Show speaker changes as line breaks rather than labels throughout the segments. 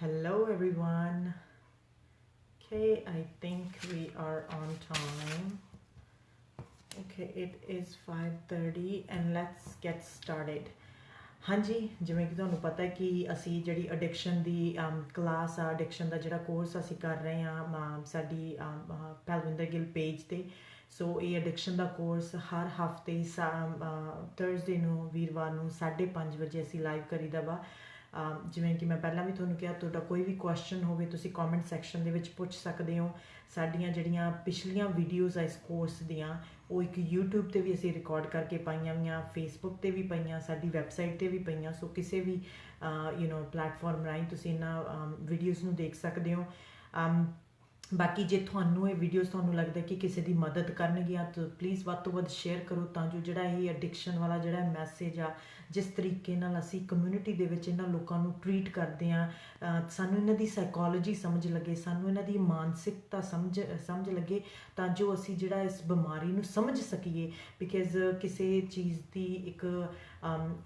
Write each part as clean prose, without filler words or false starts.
Hello everyone. Okay, I think we are on time. Okay, it is 5:30 and let's get started. ਹਾਂਜੀ, ਜਿਵੇਂ ਕਿ ਤੁਹਾਨੂੰ ਪਤਾ ਹੈ ਕਿ ਅਸੀਂ ਜਿਹੜੀ ਐਡਿਕਸ਼ਨ ਦੀ ਕਲਾਸ ਆ, ਐਡਿਕਸ਼ਨ ਦਾ ਜਿਹੜਾ ਕੋਰਸ ਅਸੀਂ ਕਰ ਰਹੇ ਹਾਂ ਸਾਡੀ ਪਲਵਿੰਦਰ ਗਿੱਲ ਪੇਜ ਤੇ। ਸੋ ਇਹ ਐਡਿਕਸ਼ਨ ਦਾ ਕੋਰਸ ਹਰ ਹਫਤੇ ਥਰਸਡੇ ਨੂੰ, ਵੀਰਵਾਰ ਨੂੰ 5:30 ਵਜੇ ਅਸੀਂ ਲਾਈਵ ਕਰੀਦਾ ਵਾ। ਜਿਵੇਂ ਕਿ ਮੈਂ ਪਹਿਲਾਂ ਵੀ ਤੁਹਾਨੂੰ ਕਿਹਾ, ਤੁਹਾਡਾ ਕੋਈ ਵੀ ਕੁਐਸਚਨ ਹੋਵੇ ਤੁਸੀਂ ਕਮੈਂਟ ਸੈਕਸ਼ਨ ਦੇ ਵਿੱਚ ਪੁੱਛ ਸਕਦੇ ਹੋ। ਸਾਡੀਆਂ ਜਿਹੜੀਆਂ ਪਿਛਲੀਆਂ ਵੀਡੀਓਜ਼ ਆ ਇਸ ਕੋਰਸ ਦੀਆਂ, ਉਹ ਇੱਕ YouTube ਤੇ ਵੀ ਅਸੀਂ ਰਿਕਾਰਡ ਕਰਕੇ ਪਾਈਆਂ ਹੋਈਆਂ, ਫੇਸਬੁੱਕ ਤੇ ਵੀ ਪਈਆਂ, ਸਾਡੀ ਵੈਬਸਾਈਟ ਤੇ ਵੀ ਪਈਆਂ। ਸੋ ਕਿਸੇ ਵੀ ਪਲੇਟਫਾਰਮ ਰਾਹੀਂ ਤੁਸੀਂ ਇਹਨਾਂ ਵੀਡੀਓਜ਼ ਨੂੰ ਦੇਖ ਸਕਦੇ ਹੋ। ਬਾਕੀ ਜੇ ਤੁਹਾਨੂੰ ਇਹ ਵੀਡੀਓਜ਼ ਤੁਹਾਨੂੰ ਲੱਗਦਾ ਕਿ ਕਿਸੇ ਦੀ ਮਦਦ ਕਰਨਗੀਆਂ ਤਾਂ ਪਲੀਜ਼ ਵੱਧ ਤੋਂ ਵੱਧ ਸ਼ੇਅਰ ਕਰੋ, ਤਾਂ ਜੋ ਜਿਹੜਾ ਇਹ ਐਡਿਕਸ਼ਨ ਵਾਲਾ ਜਿਹੜਾ ਮੈਸੇਜ ਆ, ਜਿਸ ਤਰੀਕੇ ਨਾਲ ਅਸੀਂ ਕਮਿਊਨਿਟੀ ਦੇ ਵਿੱਚ ਇਹਨਾਂ ਲੋਕਾਂ ਨੂੰ ਟਰੀਟ ਕਰਦੇ ਹਾਂ, ਸਾਨੂੰ ਇਹਨਾਂ ਦੀ ਸਾਈਕੋਲੋਜੀ ਸਮਝ ਲੱਗੇ, ਸਾਨੂੰ ਇਹਨਾਂ ਦੀ ਮਾਨਸਿਕਤਾ ਸਮਝ ਲੱਗੇ, ਤਾਂ ਜੋ ਅਸੀਂ ਜਿਹੜਾ ਇਸ ਬਿਮਾਰੀ ਨੂੰ ਸਮਝ ਸਕੀਏ। ਬਿਕਾਜ਼ ਕਿਸੇ ਚੀਜ਼ ਦੀ ਇੱਕ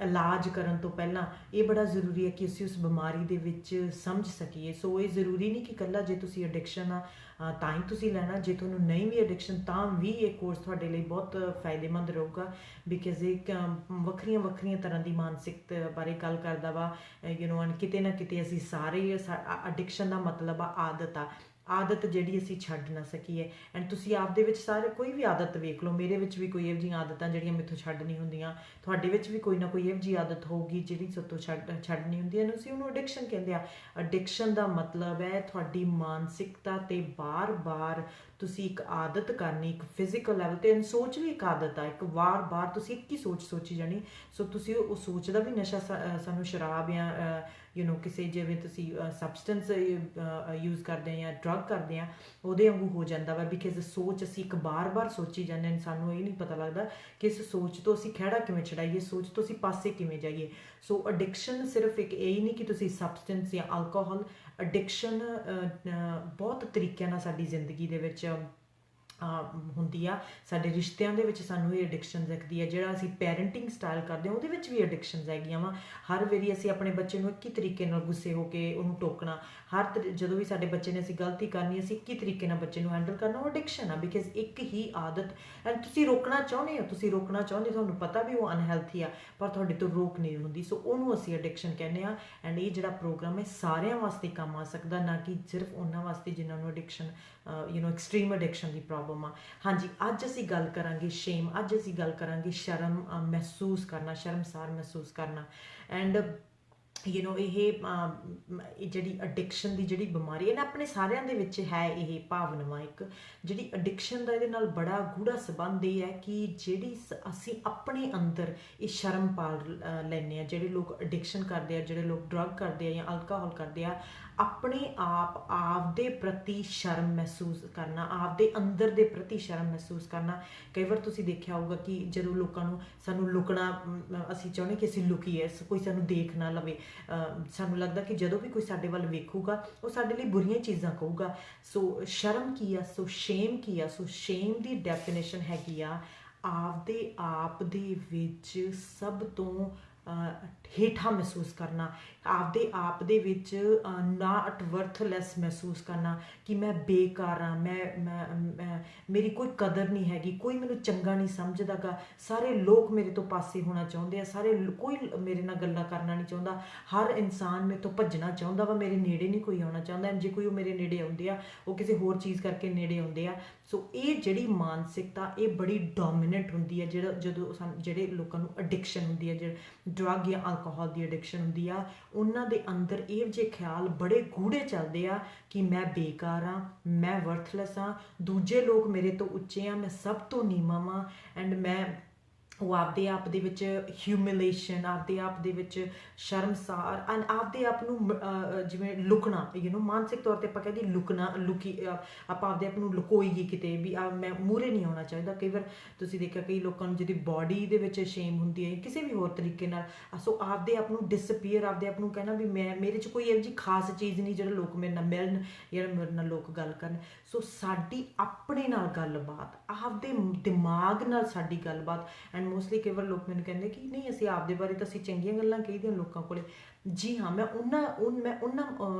ਇਲਾਜ ਕਰਨ ਤੋਂ ਪਹਿਲਾਂ ਇਹ ਬੜਾ ਜ਼ਰੂਰੀ ਹੈ ਕਿ ਅਸੀਂ ਉਸ ਬਿਮਾਰੀ ਦੇ ਵਿੱਚ ਸਮਝ ਸਕੀਏ। ਸੋ ਇਹ ਜ਼ਰੂਰੀ ਨਹੀਂ ਕਿ ਇਕੱਲਾ ਜੇ ਤੁਸੀਂ ਐਡਿਕਸ਼ਨ ਆ ਤਾਂ ਹੀ ਤੁਸੀਂ ਲੈਣਾ। ਜੇ ਤੁਹਾਨੂੰ ਨਹੀਂ ਵੀ ਐਡਿਕਸ਼ਨ ਤਾਂ ਵੀ ਇਹ ਕੋਰਸ ਤੁਹਾਡੇ ਲਈ ਬਹੁਤ ਫਾਇਦੇਮੰਦ ਰਹੂਗਾ। ਬਿਕਾਜ਼ ਇਹ ਵੱਖਰੀਆਂ ਵੱਖਰੀਆਂ ਤਰ੍ਹਾਂ ਦੀ ਮਾਨਸਿਕਤਾ ਬਾਰੇ ਗੱਲ ਕਰਦਾ ਵਾ। ਕਿਤੇ ਨਾ ਕਿਤੇ ਅਸੀਂ ਸਾਰੇ ਐਡਿਕਸ਼ਨ ਦਾ ਮਤਲਬ ਆ ਆਦਤ ਆ, ਆਦਤ ਜਿਹੜੀ ਅਸੀਂ ਛੱਡ ਨਾ ਸਕੀਏ। ਐਂਡ ਤੁਸੀਂ ਆਪਦੇ ਵਿੱਚ ਸਾਰੇ ਕੋਈ ਵੀ ਆਦਤ ਵੇਖ ਲਓ, ਮੇਰੇ ਵਿੱਚ ਵੀ ਕੋਈ ਇਹੋ ਜਿਹੀਆਂ ਆਦਤਾਂ ਜਿਹੜੀਆਂ ਮੈਥੋਂ ਛੱਡ ਨਹੀਂ ਹੁੰਦੀਆਂ, ਤੁਹਾਡੇ ਵਿੱਚ ਵੀ ਕੋਈ ਨਾ ਕੋਈ ਇਹੋ ਜਿਹੀ ਆਦਤ ਹੋਊਗੀ ਜਿਹੜੀ ਸਤੋਂ ਛੱਡਣੀ ਹੁੰਦੀ ਹੈ। ਅਸੀਂ ਉਹਨੂੰ ਐਡਿਕਸ਼ਨ ਕਹਿੰਦੇ ਆ। ਐਡਿਕਸ਼ਨ ਦਾ ਮਤਲਬ ਹੈ ਤੁਹਾਡੀ ਮਾਨਸਿਕਤਾ ਤੇ ਬਾਰ-ਬਾਰ ਤੁਸੀਂ ਇੱਕ ਆਦਤ ਕਰਨੀ, ਇੱਕ ਫਿਜ਼ੀਕਲ ਲੈਵਲ ਤੇ। ਸੋਚ ਵੀ ਇੱਕ ਆਦਤ ਆ, ਇੱਕ ਵਾਰ-ਵਾਰ ਤੁਸੀਂ ਇੱਕ ਹੀ ਸੋਚੀ ਜਾਣੀ। ਸੋ ਤੁਸੀਂ ਉਹ ਸੋਚ ਦਾ ਵੀ ਨਸ਼ਾ ਸਾਨੂੰ ਸ਼ਰਾਬ ਜਾਂ ਕਿਸੇ ਜਿਵੇਂ ਤੁਸੀਂ ਸਬਸਟੈਂਸ ਯੂਜ਼ ਕਰਦੇ ਆ ਜਾਂ ਡਰੱਗ ਕਰਦੇ ਆ, ਉਹਦੇ ਵਾਂਗੂ ਹੋ ਜਾਂਦਾ ਵਾ। ਬਿਕਾਜ਼ ਸੋਚ ਅਸੀਂ ਇੱਕ ਬਾਰ-ਬਾਰ ਸੋਚੀ ਜਾਂਦੇ ਹਾਂ, ਸਾਨੂੰ ਇਹ ਨਹੀਂ ਪਤਾ ਲੱਗਦਾ ਕਿ ਇਸ ਸੋਚ ਤੋਂ ਅਸੀਂ ਖਹਿੜਾ ਕਿਵੇਂ ਛਡਾਈਏ, ਸੋਚ ਤੋਂ ਅਸੀਂ ਪਾਸੇ ਕਿਵੇਂ ਜਾਈਏ। ਸੋ ਐਡਿਕਸ਼ਨ ਸਿਰਫ ਇੱਕ ਇਹ ਨਹੀਂ ਕਿ ਤੁਸੀਂ ਸਬਸਟੈਂਸ ਜਾਂ ਅਲਕੋਹਲ। ਐਡਿਕਸ਼ਨ ਬਹੁਤ ਤਰੀਕਿਆਂ ਨਾਲ ਸਾਡੀ ਜ਼ਿੰਦਗੀ ਦੇ ਵਿੱਚ ਹੁੰਦੀ ਆ। ਸਾਡੇ ਰਿਸ਼ਤਿਆਂ ਦੇ ਵਿੱਚ ਸਾਨੂੰ ਇਹ ਐਡਿਕਸ਼ਨ ਦਿਖਦੀ ਹੈ। ਜਿਹੜਾ ਅਸੀਂ ਪੈਰੈਂਟਿੰਗ ਸਟਾਈਲ ਕਰਦੇ ਹਾਂ ਉਹਦੇ ਵਿੱਚ ਵੀ ਐਡਿਕਸ਼ਨਸ ਹੈਗੀਆਂ ਵਾ। ਹਰ ਵਾਰੀ ਅਸੀਂ ਆਪਣੇ ਬੱਚੇ ਨੂੰ ਇੱਕ ਹੀ ਤਰੀਕੇ ਨਾਲ ਗੁੱਸੇ ਹੋ ਕੇ ਉਹਨੂੰ ਟੋਕਣਾ, ਜਦੋਂ ਵੀ ਸਾਡੇ ਬੱਚੇ ਨੇ ਅਸੀਂ ਗਲਤੀ ਕਰਨੀ, ਅਸੀਂ ਇੱਕ ਹੀ ਤਰੀਕੇ ਨਾਲ ਬੱਚੇ ਨੂੰ ਹੈਂਡਲ ਕਰਨਾ, ਉਹ ਐਡਿਕਸ਼ਨ ਆ। ਬਿਕਾਜ਼ ਇੱਕ ਹੀ ਆਦਤ ਐਂਡ ਤੁਸੀਂ ਰੋਕਣਾ ਚਾਹੁੰਦੇ ਹੋ, ਤੁਹਾਨੂੰ ਪਤਾ ਵੀ ਉਹ ਅਨਹੈਲਥੀ ਆ, ਪਰ ਤੁਹਾਡੇ ਤੋਂ ਰੋਕ ਨਹੀਂ ਹੁੰਦੀ। ਸੋ ਉਹਨੂੰ ਅਸੀਂ ਐਡਿਕਸ਼ਨ ਕਹਿੰਦੇ ਆ। ਐਂਡ ਇਹ ਜਿਹੜਾ ਪ੍ਰੋਗਰਾਮ ਹੈ ਸਾਰਿਆਂ ਵਾਸਤੇ ਕੰਮ ਆ ਸਕਦਾ, ਨਾ ਕਿ ਸਿਰਫ ਉਹਨਾਂ ਵਾਸਤੇ ਜਿਨ੍ਹਾਂ ਨੂੰ ਐਡਿਕਸ਼ਨ ਐਕਸਟ੍ਰੀਮ ਐਡਿਕਸ਼ਨ ਦੀ ਪ੍ਰੋਬਲਮ ਆ। ਹਾਂਜੀ, ਅੱਜ ਅਸੀਂ ਗੱਲ ਕਰਾਂਗੇ ਸ਼ੇਮ। ਅੱਜ ਅਸੀਂ ਗੱਲ ਕਰਾਂਗੇ ਸ਼ਰਮ ਮਹਿਸੂਸ ਕਰਨਾ, ਸ਼ਰਮਸਾਰ ਮਹਿਸੂਸ ਕਰਨਾ। ਐਂਡ ਇਹ ਜਿਹੜੀ ਐਡਿਕਸ਼ਨ ਦੀ ਜਿਹੜੀ ਬਿਮਾਰੀ ਹੈ ਨਾ, ਆਪਣੇ ਸਾਰਿਆਂ ਦੇ ਵਿੱਚ ਹੈ ਇਹ ਭਾਵਨਾਵਾਂ। ਇੱਕ ਜਿਹੜੀ ਐਡਿਕਸ਼ਨ ਦਾ ਇਹਦੇ ਨਾਲ ਬੜਾ ਗੂੜਾ ਸੰਬੰਧ ਇਹ ਹੈ ਕਿ ਜਿਹੜੀ ਅਸੀਂ ਆਪਣੇ ਅੰਦਰ ਇਹ ਸ਼ਰਮ ਪਾਲ ਲੈਂਦੇ ਹਾਂ। ਜਿਹੜੇ ਲੋਕ ਐਡਿਕਸ਼ਨ ਕਰਦੇ ਆ, ਜਿਹੜੇ ਲੋਕ ਡਰੱਗ ਕਰਦੇ ਆ ਜਾਂ ਅਲਕੋਹਲ ਕਰਦੇ ਆ, ਆਪਣੇ ਆਪਦੇ ਪ੍ਰਤੀ ਸ਼ਰਮ ਮਹਿਸੂਸ ਕਰਨਾ, ਆਪਦੇ ਅੰਦਰ ਦੇ ਪ੍ਰਤੀ ਸ਼ਰਮ ਮਹਿਸੂਸ ਕਰਨਾ। ਕਈ ਵਾਰ ਤੁਸੀਂ ਦੇਖਿਆ ਹੋਊਗਾ ਕਿ ਜਦੋਂ ਲੋਕਾਂ ਨੂੰ ਸਾਨੂੰ ਲੁਕਣਾ, ਅਸੀਂ ਚਾਹੁੰਦੇ ਕਿ ਅਸੀਂ ਲੁਕੀਏ, ਕੋਈ ਸਾਨੂੰ ਦੇਖ ਨਾ ਲਵੇ। ਸਾਨੂੰ ਲੱਗਦਾ ਕਿ ਜਦੋਂ ਵੀ ਕੋਈ ਸਾਡੇ ਵੱਲ ਵੇਖੂਗਾ ਉਹ ਸਾਡੇ ਲਈ ਬੁਰੀਆਂ ਚੀਜ਼ਾਂ ਕਹੂਗਾ। ਸੋ ਸ਼ਰਮ ਕੀ ਆ? ਸੋ ਸ਼ੇਮ ਕੀ ਆ? ਸੋ ਸ਼ੇਮ ਦੀ ਡੈਫੀਨੇਸ਼ਨ ਹੈਗੀ ਆ ਆਪਦੇ ਆਪ ਦੇ ਵਿੱਚ ਸਭ ਤੋਂ ਹੇਠਾਂ ਮਹਿਸੂਸ ਕਰਨਾ, ਆਪਦੇ ਆਪ ਦੇ ਵਿੱਚ ਨਾਟ ਵਰਥਲੈਸ ਮਹਿਸੂਸ ਕਰਨਾ ਕਿ ਮੈਂ ਬੇਕਾਰ ਹਾਂ, ਮੈਂ ਮੇਰੀ ਕੋਈ ਕਦਰ ਨਹੀਂ ਹੈਗੀ, ਕੋਈ ਮੈਨੂੰ ਚੰਗਾ ਨਹੀਂ ਸਮਝਦਾ ਗਾ, ਸਾਰੇ ਲੋਕ ਮੇਰੇ ਤੋਂ ਪਾਸੇ ਹੋਣਾ ਚਾਹੁੰਦੇ ਆ, ਕੋਈ ਮੇਰੇ ਨਾਲ ਗੱਲਾਂ ਕਰਨਾ ਨਹੀਂ ਚਾਹੁੰਦਾ, ਹਰ ਇਨਸਾਨ ਮੇਰੇ ਤੋਂ ਭੱਜਣਾ ਚਾਹੁੰਦਾ ਵਾ, ਮੇਰੇ ਨੇੜੇ ਨਹੀਂ ਕੋਈ ਆਉਣਾ ਚਾਹੁੰਦਾ। ਜੇ ਕੋਈ ਉਹ ਮੇਰੇ ਨੇੜੇ ਆਉਂਦੇ ਆ ਉਹ ਕਿਸੇ ਹੋਰ ਚੀਜ਼ ਕਰਕੇ ਨੇੜੇ ਆਉਂਦੇ ਆ। ਸੋ ਇਹ ਜਿਹੜੀ ਮਾਨਸਿਕਤਾ ਇਹ ਬੜੀ ਡੋਮੀਨੈਂਟ ਹੁੰਦੀ ਹੈ। ਜਦੋਂ ਜਿਹੜੇ ਲੋਕਾਂ ਨੂੰ ਐਡਿਕਸ਼ਨ ਹੁੰਦੀ ਹੈ, ਜਿਹੜੇ ਡਰੱਗ ਜਾਂ ਅਲਕੋਹਲ ਦੀ ਐਡਿਕਸ਼ਨ ਹੁੰਦੀ ਆ, ਉਹਨਾਂ ਦੇ ਅੰਦਰ ਇਹੋ ਜਿਹੇ ਖਿਆਲ ਬੜੇ ਗੂੜੇ ਚੱਲਦੇ ਆ ਕਿ ਮੈਂ ਬੇਕਾਰ ਹਾਂ, ਮੈਂ ਵਰਥਲੈਸ ਹਾਂ, ਦੂਜੇ ਲੋਕ ਮੇਰੇ ਤੋਂ ਉੱਚੇ ਆ, ਮੈਂ ਸਭ ਤੋਂ ਨੀਵਾਂ ਵਾਂ। ਐਂਡ ਉਹ ਆਪਦੇ ਆਪ ਦੇ ਵਿੱਚ ਹਿਊਮਿਲੇਸ਼ਨ, ਆਪਦੇ ਆਪ ਦੇ ਵਿੱਚ ਸ਼ਰਮਸਾਰ, ਐਂਡ ਆਪਦੇ ਆਪ ਨੂੰ ਜਿਵੇਂ ਲੁਕਣਾ, ਮਾਨਸਿਕ ਤੌਰ 'ਤੇ ਆਪਾਂ ਕਹਿੰਦੇ ਆਪਾਂ ਆਪਦੇ ਆਪ ਨੂੰ ਲੁਕੋਈਏ ਕਿਤੇ ਵੀ, ਮੈਂ ਮੂਹਰੇ ਨਹੀਂ ਆਉਣਾ ਚਾਹੀਦਾ। ਕਈ ਵਾਰ ਤੁਸੀਂ ਦੇਖਿਆ ਕਈ ਲੋਕਾਂ ਨੂੰ ਜਿਹਦੀ ਬਾਡੀ ਦੇ ਵਿੱਚ ਸ਼ੇਮ ਹੁੰਦੀ ਹੈ ਕਿਸੇ ਵੀ ਹੋਰ ਤਰੀਕੇ ਨਾਲ, ਸੋ ਆਪਦੇ ਆਪ ਨੂੰ ਡਿਸਅਪੀਅਰ, ਆਪਦੇ ਆਪ ਨੂੰ ਕਹਿਣਾ ਵੀ ਮੇਰੇ 'ਚ ਕੋਈ ਇਹੋ ਜਿਹੀ ਖਾਸ ਚੀਜ਼ ਨਹੀਂ ਜਿਹੜੇ ਲੋਕ ਮੇਰੇ ਨਾਲ ਮਿਲਣ ਜਾਂ ਮੇਰੇ ਨਾਲ ਲੋਕ ਗੱਲ ਕਰਨ। ਸੋ ਸਾਡੀ ਆਪਣੇ ਨਾਲ ਗੱਲਬਾਤ, ਆਪਦੇ ਦਿਮਾਗ ਨਾਲ ਸਾਡੀ ਗੱਲਬਾਤ ਐਂਡ ਐਂਡ ਮੋਸਟਲੀ ਕਈ ਵਾਰ ਲੋਕ ਮੈਨੂੰ ਕਹਿੰਦੇ ਕਿ ਨਹੀਂ ਅਸੀਂ ਆਪਦੇ ਬਾਰੇ ਤਾਂ ਅਸੀਂ ਚੰਗੀਆਂ ਗੱਲਾਂ ਕਹੀਦੀਆਂ ਲੋਕਾਂ ਕੋਲੇ। ਜੀ ਹਾਂ, ਮੈਂ ਉਹਨਾਂ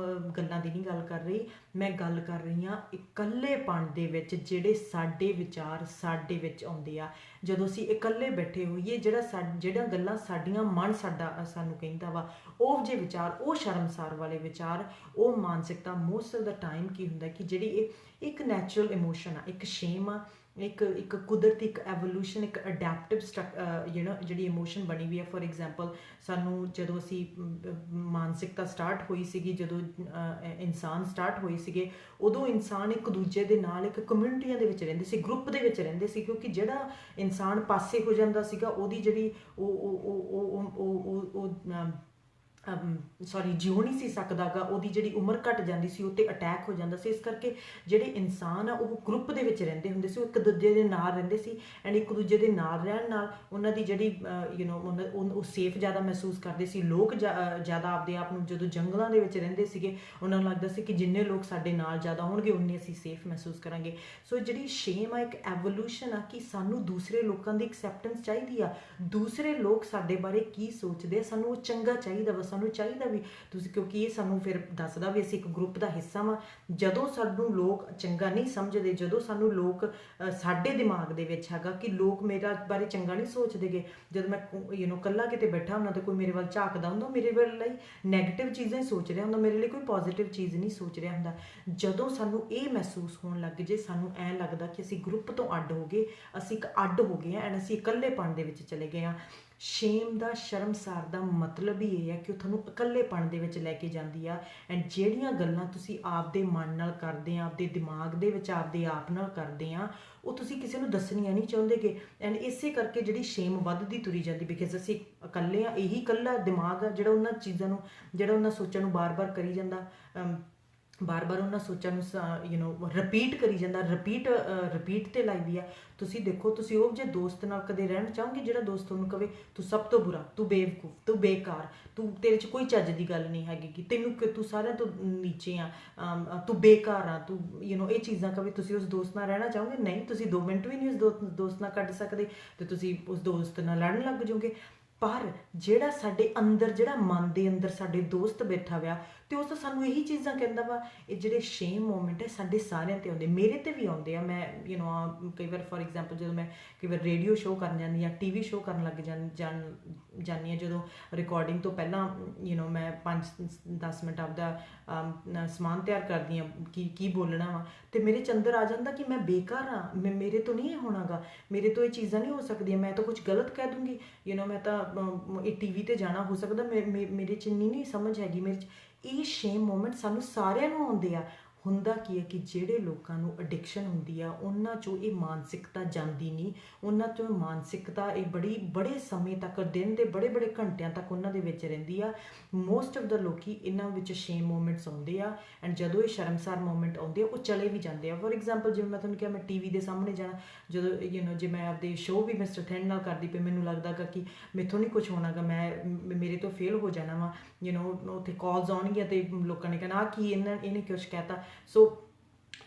ਗੱਲਾਂ ਦੀ ਨਹੀਂ ਗੱਲ ਕਰ ਰਹੀ, ਮੈਂ ਗੱਲ ਕਰ ਰਹੀ ਹਾਂ ਇਕੱਲੇਪਣ ਦੇ ਵਿੱਚ ਜਿਹੜੇ ਸਾਡੇ ਵਿਚਾਰ ਸਾਡੇ ਵਿੱਚ ਆਉਂਦੇ ਆ ਜਦੋਂ ਅਸੀਂ ਇਕੱਲੇ ਬੈਠੇ ਹੋਈਏ। ਜਿਹੜਾ ਗੱਲਾਂ ਸਾਡੀਆਂ ਮਨ ਸਾਨੂੰ ਕਹਿੰਦਾ ਵਾ, ਉਹ ਜੇ ਵਿਚਾਰ, ਉਹ ਸ਼ਰਮਸਾਰ ਵਾਲੇ ਵਿਚਾਰ, ਉਹ ਮਾਨਸਿਕਤਾ ਮੋਸਟ ਆਫ ਦਾ ਟਾਈਮ ਕੀ ਹੁੰਦਾ ਕਿ ਜਿਹੜੀ ਇਹ ਇੱਕ ਨੈਚੁਰਲ ਇਮੋਸ਼ਨ ਆ, ਇੱਕ ਸ਼ੇਮ ਆ, ਇੱਕ ਕੁਦਰਤੀ, ਇੱਕ ਐਵੋਲੂਸ਼ਨ, ਇੱਕ ਅਡੈਪਟਿਵ ਜਿਹੜੀ ਇਮੋਸ਼ਨ ਬਣੀ ਵੀ ਹੈ। ਫੋਰ ਐਗਜ਼ਾਮਪਲ ਸਾਨੂੰ ਜਦੋਂ ਅਸੀਂ ਮਾਨਸਿਕਤਾ ਸਟਾਰਟ ਹੋਈ ਸੀਗੀ, ਜਦੋਂ ਇਨਸਾਨ ਸਟਾਰਟ ਹੋਏ ਸੀਗੇ, ਉਦੋਂ ਇਨਸਾਨ ਇੱਕ ਦੂਜੇ ਦੇ ਨਾਲ ਇੱਕ ਕਮਿਊਨਿਟੀਆਂ ਦੇ ਵਿੱਚ ਰਹਿੰਦੇ ਸੀ, ਗਰੁੱਪ ਦੇ ਵਿੱਚ ਰਹਿੰਦੇ ਸੀ, ਕਿਉਂਕਿ ਜਿਹੜਾ ਇਨਸਾਨ ਪਾਸੇ ਹੋ ਜਾਂਦਾ ਸੀਗਾ ਉਹਦੀ ਜਿਹੜੀ ਜਿਉ ਨਹੀਂ ਸੀ ਸਕਦਾ ਗਾ, ਉਹਦੀ ਜਿਹੜੀ ਉਮਰ ਘਟ ਜਾਂਦੀ ਸੀ, ਉਹ 'ਤੇ ਅਟੈਕ ਹੋ ਜਾਂਦਾ ਸੀ। ਇਸ ਕਰਕੇ ਜਿਹੜੇ ਇਨਸਾਨ ਆ ਉਹ ਗਰੁੱਪ ਦੇ ਵਿੱਚ ਰਹਿੰਦੇ ਹੁੰਦੇ ਸੀ, ਉਹ ਇੱਕ ਦੂਜੇ ਦੇ ਨਾਲ ਰਹਿੰਦੇ ਸੀ ਐਂਡ ਇੱਕ ਦੂਜੇ ਦੇ ਨਾਲ ਰਹਿਣ ਨਾਲ ਉਹਨਾਂ ਦੀ ਜਿਹੜੀ ਉਹ ਸੇਫ ਜ਼ਿਆਦਾ ਮਹਿਸੂਸ ਕਰਦੇ ਸੀ। ਲੋਕ ਜ਼ਿਆਦਾ ਆਪਦੇ ਆਪ ਨੂੰ ਜਦੋਂ ਜੰਗਲਾਂ ਦੇ ਵਿੱਚ ਰਹਿੰਦੇ ਸੀਗੇ, ਉਹਨਾਂ ਨੂੰ ਲੱਗਦਾ ਸੀ ਕਿ ਜਿੰਨੇ ਲੋਕ ਸਾਡੇ ਨਾਲ ਜ਼ਿਆਦਾ ਹੋਣਗੇ ਉਨੇ ਅਸੀਂ ਸੇਫ ਮਹਿਸੂਸ ਕਰਾਂਗੇ। ਸੋ ਜਿਹੜੀ ਸ਼ੇਮ ਆ ਇੱਕ ਐਵੋਲੂਸ਼ਨ ਆ ਕਿ ਸਾਨੂੰ ਦੂਸਰੇ ਲੋਕਾਂ ਦੀ ਐਕਸੈਪਟੈਂਸ ਚਾਹੀਦੀ ਆ, ਦੂਸਰੇ ਲੋਕ ਸਾਡੇ ਬਾਰੇ ਕੀ ਸੋਚਦੇ ਆ, ਸਾਨੂੰ ਉਹ ਚੰਗਾ ਚਾਹੀਦਾ ਵਾ, ਸਾਨੂੰ ਚਾਹੀਦਾ ਵੀ ਤੁਸੀਂ, ਕਿਉਂਕਿ ਇਹ ਸਾਨੂੰ ਫਿਰ ਦੱਸਦਾ ਵੀ ਅਸੀਂ ਇੱਕ ਗਰੁੱਪ ਦਾ ਹਿੱਸਾ ਵਾਂ। ਜਦੋਂ ਸਾਨੂੰ ਲੋਕ ਚੰਗਾ ਨਹੀਂ ਸਮਝਦੇ, ਜਦੋਂ ਸਾਨੂੰ ਲੋਕ ਸਾਡੇ ਦਿਮਾਗ ਦੇ ਵਿੱਚ ਹੈਗਾ ਕਿ ਲੋਕ ਮੇਰਾ ਬਾਰੇ ਚੰਗਾ ਨਹੀਂ ਸੋਚਦੇਗੇ, ਜਦੋਂ ਮੈਂ ਇਕੱਲਾ ਕਿਤੇ ਬੈਠਾ ਹੁੰਦਾ ਤੇ ਕੋਈ ਮੇਰੇ ਵੱਲ ਝਾਕਦਾ ਹੁੰਦਾ, ਮੇਰੇ ਲਈ ਨੈਗੇਟਿਵ ਚੀਜ਼ਾਂ ਹੀ ਸੋਚ ਰਿਹਾ ਹੁੰਦਾ, ਮੇਰੇ ਲਈ ਕੋਈ ਪੋਜ਼ੀਟਿਵ ਚੀਜ਼ ਨਹੀਂ ਸੋਚ ਰਿਹਾ ਹੁੰਦਾ। ਜਦੋਂ ਸਾਨੂੰ ਇਹ ਮਹਿਸੂਸ ਹੋਣ ਲੱਗ ਜੇ, ਸਾਨੂੰ ਐਂ ਲੱਗਦਾ ਕਿ ਅਸੀਂ ਗਰੁੱਪ ਤੋਂ ਅੱਡ ਹੋ ਗਏ, ਅਸੀਂ ਇੱਕ ਅੱਡ ਹੋ ਗਏ ਹਾਂ ਐਂਡ ਅਸੀਂ ਇਕੱਲੇਪਣ ਦੇ ਵਿੱਚ ਚਲੇ ਗਏ ਹਾਂ। ਸ਼ੇਮ ਦਾ, ਸ਼ਰਮਸਾਰ ਦਾ ਮਤਲਬ ਹੀ ਇਹ ਹੈ ਕਿ ਉਹ ਤੁਹਾਨੂੰ ਇਕੱਲੇਪਣ ਦੇ ਵਿੱਚ ਲੈ ਕੇ ਜਾਂਦੀ ਆ ਐਂਡ ਜਿਹੜੀਆਂ ਗੱਲਾਂ ਤੁਸੀਂ ਆਪਦੇ ਮਨ ਨਾਲ ਕਰਦੇ ਆ, ਆਪਦੇ ਦਿਮਾਗ ਦੇ ਵਿੱਚ ਆਪਦੇ ਆਪ ਨਾਲ ਕਰਦੇ ਆ, ਉਹ ਤੁਸੀਂ ਕਿਸੇ ਨੂੰ ਦੱਸਣੀਆਂ ਨਹੀਂ ਚਾਹੁੰਦੇਗੇ ਐਂਡ ਇਸੇ ਕਰਕੇ ਜਿਹੜੀ ਸ਼ੇਮ ਵੱਧਦੀ ਤੁਰੀ ਜਾਂਦੀ, ਬਿਕਾਜ਼ ਅਸੀਂ ਇਕੱਲੇ ਆ। ਇਹੀ ਇਕੱਲਾ ਦਿਮਾਗ ਆ ਜਿਹੜਾ ਉਹਨਾਂ ਚੀਜ਼ਾਂ ਨੂੰ, ਜਿਹੜਾ ਉਹਨਾਂ ਸੋਚਾਂ ਨੂੰ ਬਾਰ-ਬਾਰ ਕਰੀ ਜਾਂਦਾ, ਬਾਰ-ਬਾਰ ਉਹਨਾਂ ਸੋਚਾਂ ਨੂੰ ਰਿਪੀਟ ਕਰੀ ਜਾਂਦਾ, ਰਿਪੀਟ 'ਤੇ ਲਾਈ ਦੀ ਆ। ਤੁਸੀਂ ਦੇਖੋ, ਤੁਸੀਂ ਉਹ ਜੇ ਦੋਸਤ ਨਾਲ ਕਦੇ ਰਹਿਣਾ ਚਾਹੋਗੇ ਜਿਹੜਾ ਦੋਸਤ ਤੁਹਾਨੂੰ ਕਵੇ ਤੂੰ ਸਭ ਤੋਂ ਬੁਰਾ, ਤੂੰ ਬੇਵਕੂਫ, ਤੂੰ ਬੇਕਾਰ, ਤੇਰੇ 'ਚ ਕੋਈ ਚੱਜ ਦੀ ਗੱਲ ਨਹੀਂ ਹੈਗੀ, ਕਿ ਤੂੰ ਸਾਰਿਆਂ ਤੋਂ ਨੀਚੇ ਆ, ਤੂੰ ਬੇਕਾਰ ਆ, ਤੂੰ ਇਹ ਚੀਜ਼ਾਂ ਕਵੇ, ਤੁਸੀਂ ਉਸ ਦੋਸਤ ਨਾਲ ਰਹਿਣਾ ਚਾਹੋਗੇ? ਨਹੀਂ, ਤੁਸੀਂ 2 ਮਿੰਟ ਵੀ ਨਹੀਂ ਉਸ ਦੋਸਤ ਨਾਲ ਕੱਢ ਸਕਦੇ ਤੇ ਤੁਸੀਂ ਉਸ ਦੋਸਤ ਨਾਲ ਲੜਨ ਲੱਗ ਜਾਓਗੇ। ਪਰ ਜਿਹੜਾ ਸਾਡੇ ਅੰਦਰ, ਜਿਹੜਾ ਮਨ ਦੇ ਅੰਦਰ ਸਾਡੇ ਦੋਸਤ ਬੈਠਾ ਹੋਇਆ, ਤੇ ਉਹ ਤਾਂ ਸਾਨੂੰ ਇਹੀ ਚੀਜ਼ਾਂ ਕਹਿੰਦਾ ਵਾ। ਇਹ ਜਿਹੜੇ ਸ਼ੇਮ ਮੂਮੈਂਟ ਹੈ ਸਾਡੇ ਸਾਰਿਆਂ 'ਤੇ ਆਉਂਦੇ, ਮੇਰੇ 'ਤੇ ਵੀ ਆਉਂਦੇ ਆ। ਮੈਂ ਕਈ ਵਾਰ ਫੋਰ ਐਗਜ਼ਾਮਪਲ ਜਦੋਂ ਮੈਂ ਕਈ ਵਾਰ ਰੇਡੀਓ ਸ਼ੋਅ ਕਰਨ ਜਾਂਦੀ ਹਾਂ, TV ਸ਼ੋਅ ਕਰਨ ਲੱਗ ਜਾਂਦੀ ਹਾਂ, ਜਦੋਂ ਰਿਕਾਰਡਿੰਗ ਤੋਂ ਪਹਿਲਾਂ ਮੈਂ 5-10 ਮਿੰਟ ਆਪਦਾ ਸਮਾਨ ਤਿਆਰ ਕਰਦੀ ਹਾਂ ਕੀ ਬੋਲਣਾ ਵਾ, ਅਤੇ ਮੇਰੇ 'ਚ ਅੰਦਰ ਆ ਜਾਂਦਾ ਕਿ ਮੈਂ ਬੇਕਾਰ ਹਾਂ, ਮੇਰੇ ਤੋਂ ਨਹੀਂ ਇਹ ਹੋਣਾ ਗਾ, ਮੇਰੇ ਤੋਂ ਇਹ ਚੀਜ਼ਾਂ ਨਹੀਂ ਹੋ ਸਕਦੀਆਂ, ਮੈਂ ਤਾਂ ਕੁਝ ਗਲਤ ਕਹਿ ਦੂੰਗੀ, ਮੈਂ ਤਾਂ ਇਹ TV 'ਤੇ ਜਾਣਾ ਹੋ ਸਕਦਾ, ਮੇਰੇ 'ਚ ਨਹੀਂ ਸਮਝ ਹੈਗੀ ਮੇਰੇ 'ਚ। ਇਹ ਸ਼ੇਮ ਮੂਮੈਂਟ ਸਾਨੂੰ ਸਾਰਿਆਂ ਨੂੰ ਆਉਂਦੇ ਆ। ਹੁੰਦਾ ਕੀ ਹੈ ਕਿ ਜਿਹੜੇ ਲੋਕਾਂ ਨੂੰ ਐਡਿਕਸ਼ਨ ਹੁੰਦੀ ਆ, ਉਹਨਾਂ 'ਚੋਂ ਇਹ ਮਾਨਸਿਕਤਾ ਜਾਂਦੀ ਨਹੀਂ, ਉਹਨਾਂ 'ਚੋਂ ਮਾਨਸਿਕਤਾ ਇਹ ਬੜੇ ਸਮੇਂ ਤੱਕ, ਦਿਨ ਦੇ ਬੜੇ ਘੰਟਿਆਂ ਤੱਕ ਉਹਨਾਂ ਦੇ ਵਿੱਚ ਰਹਿੰਦੀ ਆ। ਮੋਸਟ ਆਫ ਦਾ ਲੋਕੀ ਇਹਨਾਂ ਵਿੱਚ ਸ਼ੇਮ ਮੂਮੈਂਟਸ ਆਉਂਦੇ ਆ ਐਂਡ ਜਦੋਂ ਇਹ ਸ਼ਰਮਸਾਰ ਮੂਮੈਂਟ ਆਉਂਦੇ ਆ ਉਹ ਚਲੇ ਵੀ ਜਾਂਦੇ ਆ। ਫੋਰ ਐਗਜ਼ਾਮਪਲ ਜਿਵੇਂ ਮੈਂ ਤੁਹਾਨੂੰ ਕਿਹਾ, ਮੈਂ TV ਦੇ ਸਾਹਮਣੇ ਜਾਣਾ, ਜਦੋਂ ਜੇ ਮੈਂ ਆਪਦੇ ਸ਼ੋਅ ਵੀ ਮਿਸਟਰ ਥਿੰਡ ਨਾਲ ਕਰਦੀ ਪਈ, ਮੈਨੂੰ ਲੱਗਦਾ ਗਾ ਕਿ ਮੈਥੋਂ ਨਹੀਂ ਕੁਛ ਹੋਣਾ ਗਾ, ਮੇਰੇ ਤੋਂ ਫੇਲ ਹੋ ਜਾਣਾ ਵਾ, ਉੱਥੇ ਕਾਲਸ ਆਉਣਗੀਆਂ ਅਤੇ ਲੋਕਾਂ ਨੇ ਕਹਿਣਾ ਕੀ ਇਹਨੇ ਕੁਛ ਕਹਿਤਾ। ਸੋ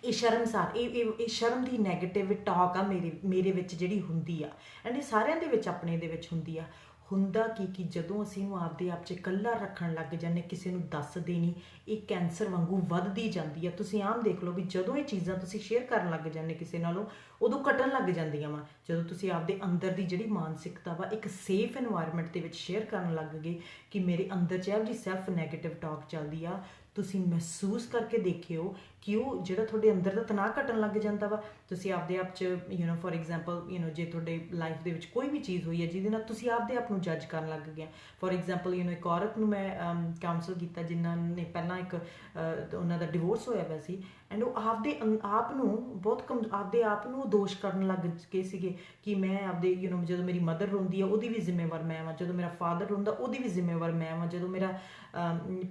ਇਹ ਸ਼ਰਮਸਾਰ, ਇਹ ਸ਼ਰਮ ਦੀ ਨੈਗੇਟਿਵ ਟਾਕ ਆ ਮੇਰੇ ਵਿੱਚ ਜਿਹੜੀ ਹੁੰਦੀ ਆ ਐਂਡ ਇਹ ਸਾਰਿਆਂ ਦੇ ਵਿੱਚ, ਆਪਣੇ ਦੇ ਵਿੱਚ ਹੁੰਦੀ ਆ। ਹੁੰਦਾ ਕਿ ਜਦੋਂ ਅਸੀਂ ਇਹਨੂੰ ਆਪਦੇ ਆਪ 'ਚ ਇਕੱਲਾ ਰੱਖਣ ਲੱਗ ਜਾਂਦੇ, ਕਿਸੇ ਨੂੰ ਦੱਸਦੇ ਨਹੀਂ, ਇਹ ਕੈਂਸਰ ਵਾਂਗੂ ਵੱਧਦੀ ਜਾਂਦੀ ਆ। ਤੁਸੀਂ ਆਮ ਦੇਖ ਲਓ ਵੀ ਜਦੋਂ ਇਹ ਚੀਜ਼ਾਂ ਤੁਸੀਂ ਸ਼ੇਅਰ ਕਰਨ ਲੱਗ ਜਾਂਦੇ ਕਿਸੇ ਨਾਲੋਂ, ਉਦੋਂ ਘਟਣ ਲੱਗ ਜਾਂਦੀਆਂ ਵਾ। ਜਦੋਂ ਤੁਸੀਂ ਆਪਦੇ ਅੰਦਰ ਦੀ ਜਿਹੜੀ ਮਾਨਸਿਕਤਾ ਵਾ ਇੱਕ ਸੇਫ ਇਨਵਾਇਰਮੈਂਟ ਦੇ ਵਿੱਚ ਸ਼ੇਅਰ ਕਰਨ ਲੱਗ ਗਏ ਕਿ ਮੇਰੇ ਅੰਦਰ 'ਚ ਇਹੋ ਜਿਹੀ ਸੈਲਫ ਨੈਗੇਟਿਵ ਟਾਕ ਚੱਲਦੀ ਆ, ਤੁਸੀਂ ਮਹਿਸੂਸ ਕਰਕੇ ਦੇਖਿਓ ਕਿ ਉਹ ਜਿਹੜਾ ਤੁਹਾਡੇ ਅੰਦਰ ਦਾ ਤਣਾਅ ਘਟਣ ਲੱਗ ਜਾਂਦਾ ਵਾ। ਤੁਸੀਂ ਆਪਦੇ ਆਪ 'ਚ ਫੋਰ ਐਗਜ਼ਾਮਪਲ ਜੇ ਤੁਹਾਡੇ ਲਾਈਫ ਦੇ ਵਿੱਚ ਕੋਈ ਵੀ ਚੀਜ਼ ਹੋਈ ਹੈ ਜਿਹਦੇ ਨਾਲ ਤੁਸੀਂ ਆਪਦੇ ਆਪ ਨੂੰ ਜੱਜ ਕਰਨ ਲੱਗ ਗਏ। ਫੋਰ ਐਗਜ਼ਾਮਪਲ ਇੱਕ ਔਰਤ ਨੂੰ ਮੈਂ ਕਾਉਂਸਲ ਕੀਤਾ ਜਿਨ੍ਹਾਂ ਨੇ ਪਹਿਲਾਂ ਉਹਨਾਂ ਦਾ ਡਿਵੋਰਸ ਹੋਇਆ ਪਿਆ ਸੀ ਐਂਡ ਉਹ ਆਪਦੇ ਆਪ ਨੂੰ ਆਪਦੇ ਆਪ ਨੂੰ ਦੋਸ਼ ਕਰਨ ਲੱਗ ਗਏ ਸੀਗੇ ਕਿ ਮੈਂ ਆਪਦੇ ਜਦੋਂ ਮੇਰੀ ਮਦਰ ਰੋਂਦੀ ਆ ਉਹਦੀ ਵੀ ਜ਼ਿੰਮੇਵਾਰ ਮੈਂ ਵਾਂ, ਜਦੋਂ ਮੇਰਾ ਫਾਦਰ ਰੋਂਦਾ ਉਹਦੀ ਵੀ ਜ਼ਿੰਮੇਵਾਰ ਮੈਂ ਵਾਂ, ਜਦੋਂ ਮੇਰਾ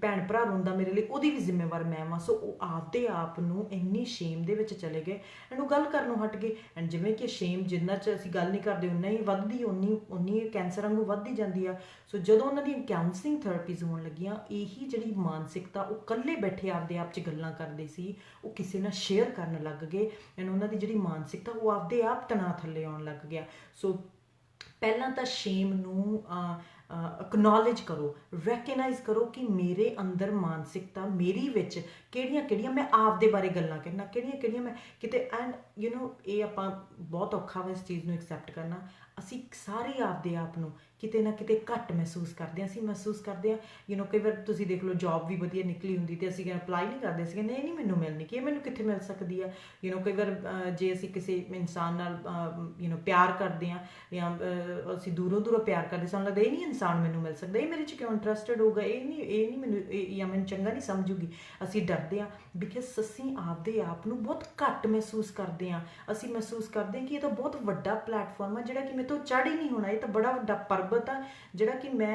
ਭੈਣ ਭਰਾ ਰੋਂਦਾ ਮੇਰੇ ਲਈ ਉਹਦੀ ਵੀ ਜ਼ਿੰਮੇਵਾਰ ਮੈਂ ਵਾਂ। ਸੋ ਉਹ ਆਪਦੇ ਆਪ ਨੂੰ ਇੰਨੀ ਸ਼ੇਮ ਦੇ ਵਿੱਚ ਚਲੇ ਗਏ ਐਂਡ ਉਹ ਗੱਲ ਕਰਨੋਂ ਹਟ ਗਏ। ਐਂਡ ਜਿਵੇਂ ਕਿ ਸ਼ੇਮ ਜਿੰਨਾ 'ਚ ਅਸੀਂ ਗੱਲ ਨਹੀਂ ਕਰਦੇ ਉਨਾ ਹੀ ਵੱਧਦੀ, ਉਨੀ ਕੈਂਸਰ ਵਾਂਗੂ ਵੱਧਦੀ ਜਾਂਦੀ ਆ। ਸੋ ਜਦੋਂ ਉਹਨਾਂ ਦੀਆਂ ਕਾਉਂਸਲਿੰਗ ਥੈਰੇਪੀਜ਼ ਹੋਣ ਲੱਗੀਆਂ, ਇਹੀ ਜਿਹੜੀ ਮਾਨਸਿਕਤਾ ਉਹ ਇਕੱਲੇ ਬੈਠੇ ਆਪਦੇ ਆਪ 'ਚ ਗੱਲਾਂ ਕਰਦੇ ਸੀ, ਉਹ ਕਿਸੇ ਨਾਲ ਸ਼ੇਅਰ ਕਰਨ ਲੱਗ ਗਏ ਐਂਡ ਉਹਨਾਂ ਦੀ ਜਿਹੜੀ ਮਾਨਸਿਕਤਾ ਉਹ ਆਪਦੇ ਆਪ ਤਣਾਅ ਥੱਲੇ ਆਉਣ ਲੱਗ ਗਿਆ। ਸੋ ਪਹਿਲਾਂ ਤਾਂ ਸ਼ੇਮ ਨੂੰ ਅਕਨੋਲੇਜ ਕਰੋ, ਰੈਕਗਨਾਈਜ਼ ਕਰੋ ਕਿ ਮੇਰੇ ਅੰਦਰ ਮਾਨਸਿਕਤਾ ਮੇਰੀ ਵਿੱਚ ਕਿਹੜੀਆਂ ਮੈਂ ਆਪ ਦੇ ਬਾਰੇ ਗੱਲਾਂ ਕਰਨਾ, ਕਿਹੜੀਆਂ ਮੈਂ ਕਿਤੇ ਐਂਡ ਇਹ ਆਪਾਂ ਬਹੁਤ ਔਖਾ ਵਾ ਇਸ ਚੀਜ਼ ਨੂੰ ਐਕਸੈਪਟ ਕਰਨਾ। ਅਸੀਂ ਸਾਰੇ ਆਪਦੇ ਆਪ ਨੂੰ ਕਿਤੇ ਨਾ ਕਿਤੇ ਘੱਟ ਮਹਿਸੂਸ ਕਰਦੇ ਹਾਂ। ਅਸੀਂ ਮਹਿਸੂਸ ਕਰਦੇ ਹਾਂ ਕਈ ਵਾਰ ਤੁਸੀਂ ਦੇਖ ਲਓ ਜੋਬ ਵੀ ਵਧੀਆ ਨਿਕਲੀ ਹੁੰਦੀ ਤੇ ਅਸੀਂ ਅਪਲਾਈ ਨਹੀਂ ਕਰਦੇ ਸੀਗੇ, ਨਹੀਂ ਮੈਨੂੰ ਮਿਲਣੀ, ਕਿ ਇਹ ਮੈਨੂੰ ਕਿੱਥੇ ਮਿਲ ਸਕਦੀ ਆ। ਕਈ ਵਾਰ ਜੇ ਅਸੀਂ ਕਿਸੇ ਇਨਸਾਨ ਨਾਲ ਪਿਆਰ ਕਰਦੇ ਹਾਂ ਜਾਂ ਅਸੀਂ ਦੂਰੋਂ ਪਿਆਰ ਕਰਦੇ, ਸਾਨੂੰ ਲੱਗਦਾ ਇਹ ਨਹੀਂ ਇਨਸਾਨ ਮੈਨੂੰ ਮਿਲ ਸਕਦਾ, ਇਹ ਮੇਰੇ 'ਚ ਕਿਉਂ ਇੰਟਰਸਟਡ ਹੋਊਗਾ, ਇਹ ਨਹੀਂ ਮੈਨੂੰ ਜਾਂ ਮੈਨੂੰ ਚੰਗਾ ਨਹੀਂ ਸਮਝੂਗੀ। ਅਸੀਂ ਡਰਦੇ ਹਾਂ ਬਿਕਾਜ਼ ਅਸੀਂ ਆਪਦੇ ਆਪ ਨੂੰ ਬਹੁਤ ਘੱਟ ਮਹਿਸੂਸ ਕਰਦੇ ਹਾਂ। ਅਸੀਂ ਮਹਿਸੂਸ ਕਰਦੇ ਹਾਂ ਕਿ ਇਹ ਤਾਂ ਬਹੁਤ ਵੱਡਾ ਪਲੇਟਫਾਰਮ ਆ ਜਿਹੜਾ ਕਿ ਮੇਰੇ ਤੋਂ ਚੜ੍ਹ ਹੀ ਨਹੀਂ ਹੋਣਾ, ਇਹ ਤਾਂ ਬੜਾ ਵੱਡਾ ਪਰਬਤ ਆ ਜਿਹੜਾ ਕਿ ਮੈਂ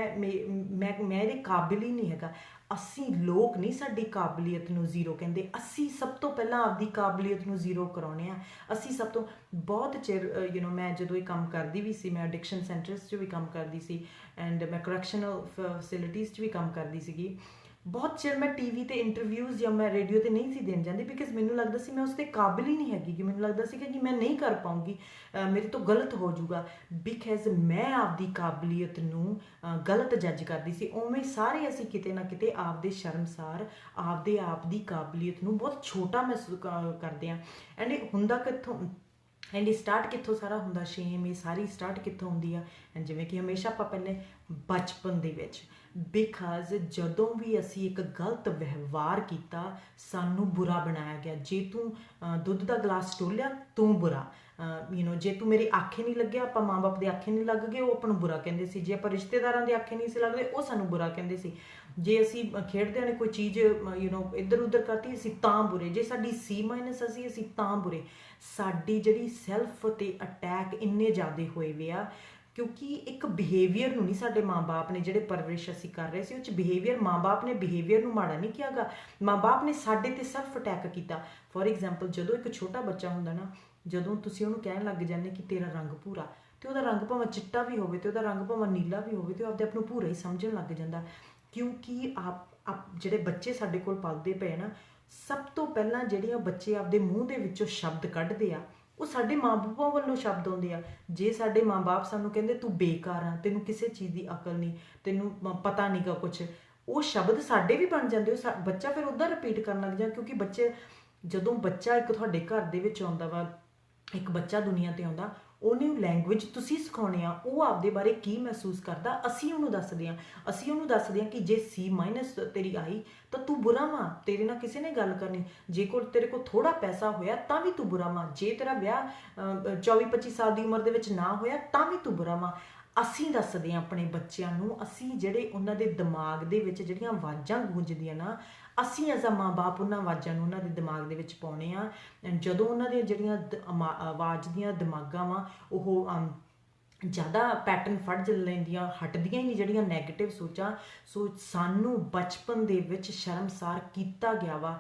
ਇਹਦੇ ਕਾਬਿਲ ਹੀ ਨਹੀਂ ਹੈਗਾ। ਅਸੀਂ ਲੋਕ ਨਹੀਂ ਸਾਡੀ ਕਾਬਲੀਅਤ ਨੂੰ ਜ਼ੀਰੋ ਕਹਿੰਦੇ, ਅਸੀਂ ਸਭ ਤੋਂ ਪਹਿਲਾਂ ਆਪਦੀ ਕਾਬਲੀਅਤ ਨੂੰ ਜ਼ੀਰੋ ਕਰਾਉਂਦੇ ਹਾਂ। ਅਸੀਂ ਸਭ ਤੋਂ ਬਹੁਤ ਚਿਰ ਮੈਂ ਜਦੋਂ ਇਹ ਕੰਮ ਕਰਦੀ ਵੀ ਸੀ, ਮੈਂ ਐਡਿਕਸ਼ਨ ਸੈਂਟਰਸ 'ਚ ਵੀ ਕੰਮ ਕਰਦੀ ਸੀ ਐਂਡ ਮੈਂ ਕਰੈਕਸ਼ਨਲ ਫੈਸਿਲਿਟੀਜ਼ 'ਚ ਵੀ ਕੰਮ ਕਰਦੀ ਸੀਗੀ। ਬਹੁਤ ਚਿਰ ਮੈਂ ਟੀਵੀ 'ਤੇ ਇੰਟਰਵਿਊਜ਼ ਜਾਂ ਮੈਂ ਰੇਡੀਓ 'ਤੇ ਨਹੀਂ ਸੀ ਦੇਣ ਜਾਂਦੀ ਬਿਕਾਜ਼ ਮੈਨੂੰ ਲੱਗਦਾ ਸੀ ਮੈਂ ਉਸ 'ਤੇ ਕਾਬਿਲ ਹੀ ਨਹੀਂ ਹੈਗੀ, ਕਿ ਮੈਨੂੰ ਲੱਗਦਾ ਸੀ ਕਿ ਮੈਂ ਨਹੀਂ ਕਰ ਪਾਉਂਗੀ, ਮੇਰੇ ਤੋਂ ਗਲਤ ਹੋ ਜਾਊਗਾ ਬਿਕਾਜ਼ ਮੈਂ ਆਪਦੀ ਕਾਬਲੀਅਤ ਨੂੰ ਗਲਤ ਜੱਜ ਕਰਦੀ ਸੀ। ਉਵੇਂ ਸਾਰੇ ਅਸੀਂ ਕਿਤੇ ਨਾ ਕਿਤੇ ਆਪਦੇ ਸ਼ਰਮਸਾਰ ਆਪਦੇ ਆਪ ਦੀ ਕਾਬਲੀਅਤ ਨੂੰ ਬਹੁਤ ਛੋਟਾ ਮਹਿਸੂਸ ਕਰਦੇ ਹਾਂ। ਐਂਡ ਇਹ ਹੁੰਦਾ ਕਿੱਥੋਂ, ਐਂਡ ਇਹ ਸਟਾਰਟ ਕਿੱਥੋਂ ਸਾਰਾ ਹੁੰਦਾ, ਸ਼ੇਮ ਇਹ ਸਾਰੀ ਸਟਾਰਟ ਕਿੱਥੋਂ ਹੁੰਦੀ ਆ। ਐਂਡ ਜਿਵੇਂ ਕਿ ਹਮੇਸ਼ਾ ਆਪਾਂ ਪਹਿਲੇ ਬਚਪਨ ਦੇ ਵਿੱਚ, ਬਿਕਾਜ਼ ਜਦੋਂ ਵੀ ਅਸੀਂ ਇੱਕ ਗਲਤ ਵਿਵਹਾਰ ਕੀਤਾ ਸਾਨੂੰ ਬੁਰਾ ਬਣਾਇਆ ਗਿਆ। ਜੇ ਤੂੰ ਦੁੱਧ ਦਾ ਗਲਾਸ ਟੋਲਿਆ ਤੂੰ ਬੁਰਾ, ਜੇ ਤੂੰ ਮੇਰੇ ਆਖੇ ਨਹੀਂ ਲੱਗਿਆ, ਆਪਾਂ ਮਾਂ ਬਾਪ ਦੇ ਆਖੇ ਨਹੀਂ ਲੱਗ ਗਏ, ਉਹ ਆਪਾਂ ਨੂੰ ਬੁਰਾ ਕਹਿੰਦੇ ਸੀ। ਜੇ ਆਪਾਂ ਰਿਸ਼ਤੇਦਾਰਾਂ ਦੇ ਆਖੇ ਨਹੀਂ ਸੀ ਲੱਗਦੇ, ਉਹ ਸਾਨੂੰ ਬੁਰਾ ਕਹਿੰਦੇ ਸੀ। ਜੇ ਅਸੀਂ ਖੇਡਦਿਆਂ ਨੇ ਕੋਈ ਚੀਜ਼ ਇੱਧਰ ਉੱਧਰ ਕਰਤੀ ਅਸੀਂ ਤਾਂ ਬੁਰੇ, ਜੇ ਸਾਡੀ C- ਅਸੀਂ ਤਾਂ ਬੁਰੇ। ਸਾਡੀ ਜਿਹੜੀ ਸੈਲਫ 'ਤੇ ਅਟੈਕ ਇੰਨੇ ਜ਼ਿਆਦਾ ਹੋਏ ਵੇ ਆ ਕਿਉਂਕਿ ਇੱਕ ਬਿਹੇਵੀਅਰ ਨੂੰ ਨਹੀਂ ਸਾਡੇ ਮਾਂ-ਬਾਪ ਨੇ, ਜਿਹੜੇ ਪਰਵਰਿਸ਼ ਅਸੀਂ ਕਰ ਰਹੇ ਸੀ ਉਹ 'ਚ ਬਿਹੇਵੀਅਰ, ਮਾਂ-ਬਾਪ ਨੇ ਬਿਹੇਵੀਅਰ ਨੂੰ ਮਾੜਾ ਨਹੀਂ ਕਿਹਾਗਾ, ਮਾਂ-ਬਾਪ ਨੇ ਸਾਡੇ 'ਤੇ ਸੈਲਫ ਅਟੈਕ ਕੀਤਾ। ਫੋਰ ਐਗਜ਼ਾਮਪਲ ਜਦੋਂ ਇੱਕ ਛੋਟਾ ਬੱਚਾ ਹੁੰਦਾ ਨਾ, ਜਦੋਂ ਤੁਸੀਂ ਉਹਨੂੰ ਕਹਿਣ ਲੱਗ ਜਾਂਦੇ ਕਿ ਤੇਰਾ ਰੰਗ ਭੂਰਾ, ਤੇ ਉਹਦਾ ਰੰਗ ਭਾਵੇਂ ਚਿੱਟਾ ਵੀ ਹੋਵੇ ਤੇ ਉਹਦਾ ਰੰਗ ਭਾਵੇਂ ਨੀਲਾ ਵੀ ਹੋਵੇ ਤੇ ਉਹ ਆਪਦੇ ਆਪ ਨੂੰ ਭੂਰਾ ਹੀ ਸਮਝਣ ਲੱਗ ਜਾਂਦਾ। ਕਿਉਂਕਿ ਜਿਹੜੇ ਬੱਚੇ ਸਾਡੇ ਕੋਲ ਪਲਦੇ ਪਏ ਨਾ, ਸਭ ਤੋਂ ਪਹਿਲਾਂ ਜਿਹੜੀਆਂ ਬੱਚੇ ਆਪਦੇ ਮੂੰਹ ਦੇ ਵਿੱਚੋਂ ਸ਼ਬਦ ਕੱਢਦੇ ਆ ਉਹ ਸਾਡੇ ਮਾਂ-ਬਾਪਾਂ ਵੱਲੋਂ ਸ਼ਬਦ ਆਉਂਦੇ ਆ। ਜੇ ਸਾਡੇ ਮਾਂ-ਬਾਪ ਸਾਨੂੰ ਕਹਿੰਦੇ ਤੂੰ ਬੇਕਾਰ ਆ, ਤੈਨੂੰ ਕਿਸੇ ਚੀਜ਼ ਦੀ ਅਕਲ ਨਹੀਂ, ਤੈਨੂੰ ਪਤਾ ਨਹੀਂ ਗਾ ਕੁਛ, ਉਹ ਸ਼ਬਦ ਸਾਡੇ ਵੀ ਬਣ ਜਾਂਦੇ। ਉਹ ਬੱਚਾ ਫਿਰ ਉੱਦਾਂ ਰਿਪੀਟ ਕਰਨ ਲੱਗ ਜਾਂਦਾ। ਕਿਉਂਕਿ ਜਦੋਂ ਬੱਚਾ ਇੱਕ ਤੁਹਾਡੇ ਘਰ ਦੇ ਵਿੱਚ ਆਉਂਦਾ ਵਾ, ਇੱਕ ਬੱਚਾ ਦੁਨੀਆ 'ਤੇ ਆਉਂਦਾ, ਉਹਨੂੰ ਲੈਂਗੁਏਜ ਤੁਸੀਂ ਸਿਖਾਉਣੀ ਆ, ਉਹ ਆਪਦੇ ਬਾਰੇ ਕੀ ਮਹਿਸੂਸ ਕਰਦਾ ਅਸੀਂ ਉਹਨੂੰ ਦੱਸਦੇ ਹਾਂ ਕਿ ਜੇ C- ਤੇਰੀ ਆਈ ਤਾਂ ਤੂੰ ਬੁਰਾ ਵਾਂ, ਤੇਰੇ ਨਾਲ ਕਿਸੇ ਨੇ ਗੱਲ ਕਰਨੀ, ਜੇ ਤੇਰੇ ਕੋਲ ਥੋੜਾ ਪੈਸਾ ਹੋਇਆ ਤਾਂ ਵੀ ਤੂੰ ਬੁਰਾ ਵਾਂ, ਜੇ ਤੇਰਾ ਵਿਆਹ 24-25 ਸਾਲ ਦੀ ਉਮਰ ਦੇ ਵਿੱਚ ਨਾ ਹੋਇਆ ਤਾਂ ਵੀ ਤੂੰ ਬੁਰਾ ਵਾਂ। ਅਸੀਂ ਦੱਸਦੇ ਹਾਂ ਆਪਣੇ ਬੱਚਿਆਂ ਨੂੰ, ਅਸੀਂ ਜਿਹੜੇ ਉਹਨਾਂ ਦੇ ਦਿਮਾਗ ਦੇ ਵਿੱਚ ਜਿਹੜੀਆਂ ਆਵਾਜ਼ਾਂ ਗੂੰਜਦੀਆਂ ਨਾ, ਅਸੀਂ ਐਜ਼ ਅ ਮਾਂ-ਬਾਪ ਉਹਨਾਂ ਆਵਾਜ਼ਾਂ ਨੂੰ ਉਹਨਾਂ ਦੇ ਦਿਮਾਗ ਦੇ ਵਿੱਚ ਪਾਉਂਦੇ ਹਾਂ। ਜਦੋਂ ਉਹਨਾਂ ਦੀਆਂ ਜਿਹੜੀਆਂ ਆਵਾਜ਼ ਦੀਆਂ ਦਿਮਾਗਾਂ ਵਾ ਉਹ ਜ਼ਿਆਦਾ ਪੈਟਰਨ ਫੜ ਲੈਂਦੀਆਂ, ਹਟਦੀਆਂ ਹੀ ਨਹੀਂ ਜਿਹੜੀਆਂ ਨੈਗੇਟਿਵ ਸੋਚਾਂ। ਸੋ ਸਾਨੂੰ ਬਚਪਨ ਦੇ ਵਿੱਚ ਸ਼ਰਮਸਾਰ ਕੀਤਾ ਗਿਆ ਵਾ।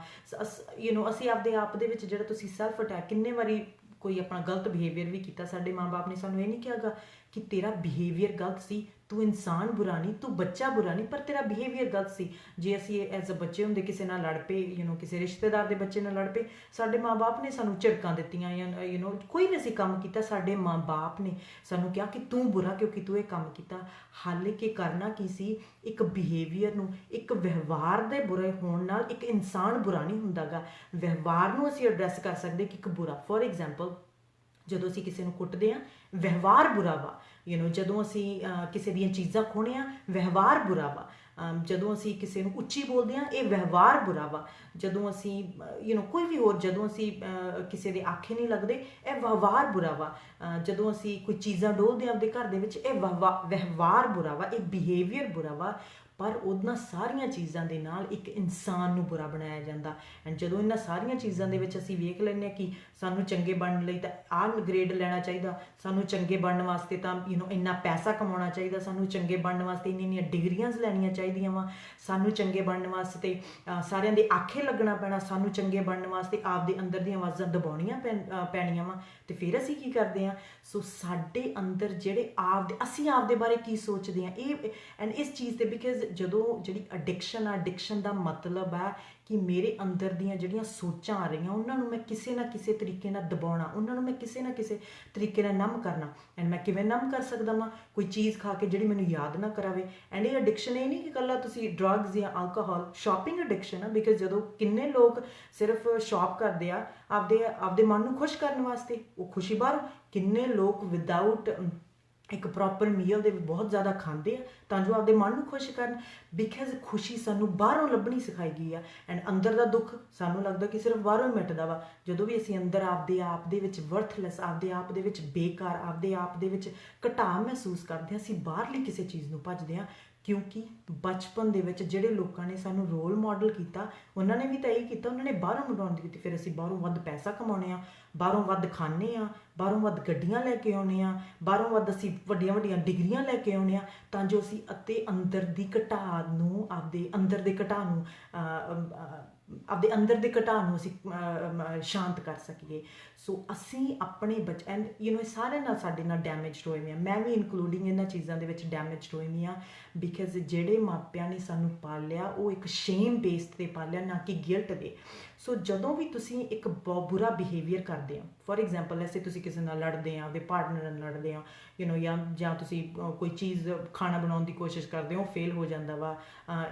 ਅਸੀਂ ਆਪਦੇ ਆਪ ਦੇ ਵਿੱਚ ਜਿਹੜਾ ਤੁਸੀਂ ਸੈਲਫ ਅਟੈਕ, ਕਿੰਨੇ ਵਾਰੀ ਕੋਈ ਆਪਣਾ ਗਲਤ ਬਿਹੇਵੀਅਰ ਵੀ ਕੀਤਾ, ਸਾਡੇ ਮਾਂ-ਬਾਪ ਨੇ ਸਾਨੂੰ ਇਹ ਨਹੀਂ ਕਿਹਾਗਾ ਕਿ ਤੇਰਾ ਬਿਹੇਵੀਅਰ ਗਲਤ ਸੀ, ਤੂੰ ਇਨਸਾਨ ਬੁਰਾ ਨਹੀਂ, ਤੂੰ ਬੱਚਾ ਬੁਰਾ ਨਹੀਂ, ਪਰ ਤੇਰਾ ਬਿਹੇਵੀਅਰ ਗਲਤ ਸੀ। ਜੇ ਅਸੀਂ ਐਜ਼ ਅ ਬੱਚੇ ਹੁੰਦੇ ਕਿਸੇ ਨਾਲ ਲੜ ਪਏ, ਕਿਸੇ ਰਿਸ਼ਤੇਦਾਰ ਦੇ ਬੱਚੇ ਨਾਲ ਲੜ ਪਏ, ਸਾਡੇ ਮਾਂ-ਬਾਪ ਨੇ ਸਾਨੂੰ ਝਿੜਕਾਂ ਦਿੱਤੀਆਂ ਜਾਂ ਕੋਈ ਵੀ ਅਸੀਂ ਕੰਮ ਕੀਤਾ, ਸਾਡੇ ਮਾਂ-ਬਾਪ ਨੇ ਸਾਨੂੰ ਕਿਹਾ ਕਿ ਤੂੰ ਬੁਰਾ ਕਿਉਂਕਿ ਤੂੰ ਇਹ ਕੰਮ ਕੀਤਾ। ਹਾਲਾਂਕਿ ਕਰਨਾ ਕੀ ਸੀ, ਇੱਕ ਬਿਹੇਵੀਅਰ ਨੂੰ, ਇੱਕ ਵਿਵਹਾਰ ਦੇ ਬੁਰੇ ਹੋਣ ਨਾਲ ਇੱਕ ਇਨਸਾਨ ਬੁਰਾ ਨਹੀਂ ਹੁੰਦਾ ਗਾ। ਵਿਵਹਾਰ ਨੂੰ ਅਸੀਂ ਐਡਰੈਸ ਕਰ ਸਕਦੇ ਕਿ ਇੱਕ ਬੁਰਾ, ਫੋਰ ਐਗਜ਼ਾਮਪਲ ਜਦੋਂ ਅਸੀਂ ਕਿਸੇ ਨੂੰ ਕੁੱਟਦੇ ਹਾਂ ਵਿਵਹਾਰ ਬੁਰਾ ਵਾ, ਜਦੋਂ ਅਸੀਂ ਕਿਸੇ ਦੀਆਂ ਚੀਜ਼ਾਂ ਖੋਹਣੇ ਆ ਵਿਵਹਾਰ ਬੁਰਾ ਵਾ, ਜਦੋਂ ਅਸੀਂ ਕਿਸੇ ਨੂੰ ਉੱਚੀ ਬੋਲਦੇ ਹਾਂ ਇਹ ਵਿਵਹਾਰ ਬੁਰਾ ਵਾ, ਜਦੋਂ ਅਸੀਂ ਕੋਈ ਵੀ ਹੋਰ, ਜਦੋਂ ਅਸੀਂ ਕਿਸੇ ਦੇ ਆਖੇ ਨਹੀਂ ਲੱਗਦੇ ਇਹ ਵਿਵਹਾਰ ਬੁਰਾ ਵਾ, ਜਦੋਂ ਅਸੀਂ ਕੋਈ ਚੀਜ਼ਾਂ ਡੋਲਦੇ ਹਾਂ ਆਪਦੇ ਘਰ ਦੇ ਵਿੱਚ ਇਹ ਵਿਵਹਾਰ ਬੁਰਾ ਵਾ, ਇਹ ਬਿਹੇਵੀਅਰ ਬੁਰਾ ਵਾ। ਪਰ ਉਹਨਾਂ ਸਾਰੀਆਂ ਚੀਜ਼ਾਂ ਦੇ ਨਾਲ ਇੱਕ ਇਨਸਾਨ ਨੂੰ ਬੁਰਾ ਬਣਾਇਆ ਜਾਂਦਾ। ਐਂਡ ਜਦੋਂ ਇਹਨਾਂ ਸਾਰੀਆਂ ਚੀਜ਼ਾਂ ਦੇ ਵਿੱਚ ਅਸੀਂ ਵੇਖ ਲੈਂਦੇ ਹਾਂ ਕਿ ਸਾਨੂੰ ਚੰਗੇ ਬਣਨ ਲਈ ਤਾਂ ਆਹ ਗ੍ਰੇਡ ਲੈਣਾ ਚਾਹੀਦਾ, ਸਾਨੂੰ ਚੰਗੇ ਬਣਨ ਵਾਸਤੇ ਤਾਂ ਇੰਨਾ ਪੈਸਾ ਕਮਾਉਣਾ ਚਾਹੀਦਾ, ਸਾਨੂੰ ਚੰਗੇ ਬਣਨ ਵਾਸਤੇ ਇੰਨੀਆਂ ਡਿਗਰੀਆਂ ਲੈਣੀਆਂ ਚਾਹੀਦੀਆਂ ਵਾ, ਸਾਨੂੰ ਚੰਗੇ ਬਣਨ ਵਾਸਤੇ ਸਾਰਿਆਂ ਦੇ ਆਖੇ ਲੱਗਣਾ ਪੈਣਾ, ਸਾਨੂੰ ਚੰਗੇ ਬਣਨ ਵਾਸਤੇ ਆਪਦੇ ਅੰਦਰ ਦੀਆਂ ਆਵਾਜ਼ਾਂ ਦਬਾਉਣੀਆਂ ਪੈਣੀਆਂ ਵਾ। ਅਤੇ ਫਿਰ ਅਸੀਂ ਕੀ ਕਰਦੇ ਹਾਂ, ਸੋ ਸਾਡੇ ਅੰਦਰ ਜਿਹੜੇ ਅਸੀਂ ਆਪਦੇ ਬਾਰੇ ਕੀ ਸੋਚਦੇ ਹਾਂ, ਇਹ ਐਂਡ ਇਸ ਚੀਜ਼ 'ਤੇ ਬਿਕਾਜ਼ ਜਦੋਂ ਜਿਹੜੀ ਐਡਿਕਸ਼ਨ ਦਾ ਮਤਲਬ ਹੈ ਕਿ ਮੇਰੇ ਅੰਦਰ ਦੀਆਂ ਜਿਹੜੀਆਂ ਸੋਚਾਂ ਆ ਰਹੀਆਂ ਉਹਨਾਂ ਨੂੰ ਮੈਂ ਕਿਸੇ ਨਾ ਕਿਸੇ ਤਰੀਕੇ ਨਾਲ ਦਬਾਉਣਾ, ਉਹਨਾਂ ਨੂੰ ਮੈਂ ਕਿਸੇ ਨਾ ਕਿਸੇ ਤਰੀਕੇ ਨਾਲ ਨਮ ਕਰਨਾ। ਐਂਡ ਮੈਂ ਕਿਵੇਂ ਨਮ ਕਰ ਸਕਦਾ ਵਾਂ? ਕੋਈ ਚੀਜ਼ ਖਾ ਕੇ ਜਿਹੜੀ ਮੈਨੂੰ ਯਾਦ ਨਾ ਕਰਾਵੇ। ਐਂਡ ਇਹ ਐਡਿਕਸ਼ਨ ਇਹ ਨਹੀਂ ਕਿ ਇਕੱਲਾ ਤੁਸੀਂ ਡਰੱਗਸ ਜਾਂ ਅਲਕੋਹਲ, ਸ਼ਾਪਿੰਗ ਐਡਿਕਸ਼ਨ ਆ, ਬਿਕਾਜ਼ ਜਦੋਂ ਕਿੰਨੇ ਲੋਕ ਸਿਰਫ ਸ਼ਾਪ ਕਰਦੇ ਆ ਆਪਦੇ ਮਨ ਨੂੰ ਖੁਸ਼ ਕਰਨ ਵਾਸਤੇ, ਉਹ ਖੁਸ਼ੀ ਬਾਹਰੋਂ। ਕਿੰਨੇ ਲੋਕ ਵਿਦਆਊਟ ਇੱਕ ਪ੍ਰੋਪਰ ਮੀਲ ਦੇ ਵੀ ਬਹੁਤ ਜ਼ਿਆਦਾ ਖਾਂਦੇ ਆ ਤਾਂ ਜੋ ਆਪਦੇ ਮਨ ਨੂੰ ਖੁਸ਼ ਕਰਨ, ਬਿਕਾਜ਼ ਖੁਸ਼ੀ ਸਾਨੂੰ ਬਾਹਰੋਂ ਲੱਭਣੀ ਸਿਖਾਈ ਗਈ ਆ। ਐਂਡ ਅੰਦਰ ਦਾ ਦੁੱਖ ਸਾਨੂੰ ਲੱਗਦਾ ਕਿ ਸਿਰਫ ਬਾਹਰੋਂ ਹੀ ਮਿਟਦਾ ਵਾ। ਜਦੋਂ ਵੀ ਅਸੀਂ ਅੰਦਰ ਆਪਦੇ ਆਪ ਦੇ ਵਿੱਚ ਵਰਥਲੈਸ, ਆਪਦੇ ਆਪ ਦੇ ਵਿੱਚ ਬੇਕਾਰ, ਆਪਦੇ ਆਪ ਦੇ ਵਿੱਚ ਘਟਾ ਮਹਿਸੂਸ ਕਰਦੇ ਹਾਂ, ਅਸੀਂ ਬਾਹਰਲੀ ਕਿਸੇ ਚੀਜ਼ ਨੂੰ ਭੱਜਦੇ ਹਾਂ। ਕਿਉਂਕਿ ਬਚਪਨ ਦੇ ਵਿੱਚ ਜਿਹੜੇ ਲੋਕਾਂ ਨੇ ਸਾਨੂੰ ਰੋਲ ਮਾਡਲ ਕੀਤਾ, ਉਹਨਾਂ ਨੇ ਵੀ ਤਾਂ ਇਹ ਕੀਤਾ, ਉਹਨਾਂ ਨੇ ਬਾਹਰੋਂ ਮੰਗਵਾਉਣ ਦੀ ਕੀਤੀ। ਫਿਰ ਅਸੀਂ ਬਾਹਰੋਂ ਵੱਧ ਪੈਸਾ ਕਮਾਉਂਦੇ ਹਾਂ, ਬਾਹਰੋਂ ਵੱਧ ਖਾਂਦੇ ਹਾਂ, ਬਾਹਰੋਂ ਵੱਧ ਗੱਡੀਆਂ ਲੈ ਕੇ ਆਉਂਦੇ ਹਾਂ, ਬਾਹਰੋਂ ਵੱਧ ਅਸੀਂ ਵੱਡੀਆਂ ਵੱਡੀਆਂ ਡਿਗਰੀਆਂ ਲੈ ਕੇ ਆਉਂਦੇ ਹਾਂ, ਤਾਂ ਜੋ ਅਸੀਂ ਅੰਦਰ ਦੀ ਘਟਾ ਨੂੰ, ਆਪਦੇ ਅੰਦਰ ਦੇ ਘਟਾ ਨੂੰ ਅਸੀਂ ਸ਼ਾਂਤ ਕਰ ਸਕੀਏ। ਸੋ ਅਸੀਂ ਆਪਣੇ ਐਂਡ ਸਾਰੇ ਨਾਲ ਸਾਡੇ ਨਾਲ ਡੈਮੇਜਡ ਹੋਏ ਹਾਂ। ਮੈਂ ਵੀ ਇਨਕਲੂਡਿੰਗ ਇਹਨਾਂ ਚੀਜ਼ਾਂ ਦੇ ਵਿੱਚ ਡੈਮੇਜਡ ਹੋਈ ਹਾਂ, ਬਿਕਾਜ਼ ਜਿਹੜੇ ਮਾਪਿਆਂ ਨੇ ਸਾਨੂੰ ਪਾਲਿਆ ਉਹ ਇੱਕ ਸ਼ੇਮ ਬੇਸ 'ਤੇ ਪਾਲਿਆ, ਨਾ ਕਿ ਗਿਲਟ ਦੇ। ਸੋ ਜਦੋਂ ਵੀ ਤੁਸੀਂ ਇੱਕ ਬੁਰਾ ਬਿਹੇਵੀਅਰ ਕਰਦੇ ਹੋ, ਫੋਰ ਐਗਜ਼ਾਮਪਲ ਐਸੇ ਤੁਸੀਂ ਕਿਸੇ ਨਾਲ ਲੜਦੇ ਆ, ਆਪਦੇ ਪਾਰਟਨਰ ਨਾਲ ਲੜਦੇ ਆ, ਜਾਂ ਤੁਸੀਂ ਕੋਈ ਚੀਜ਼ ਖਾਣਾ ਬਣਾਉਣ ਦੀ ਕੋਸ਼ਿਸ਼ ਕਰਦੇ ਹੋ, ਫੇਲ ਹੋ ਜਾਂਦਾ ਵਾ,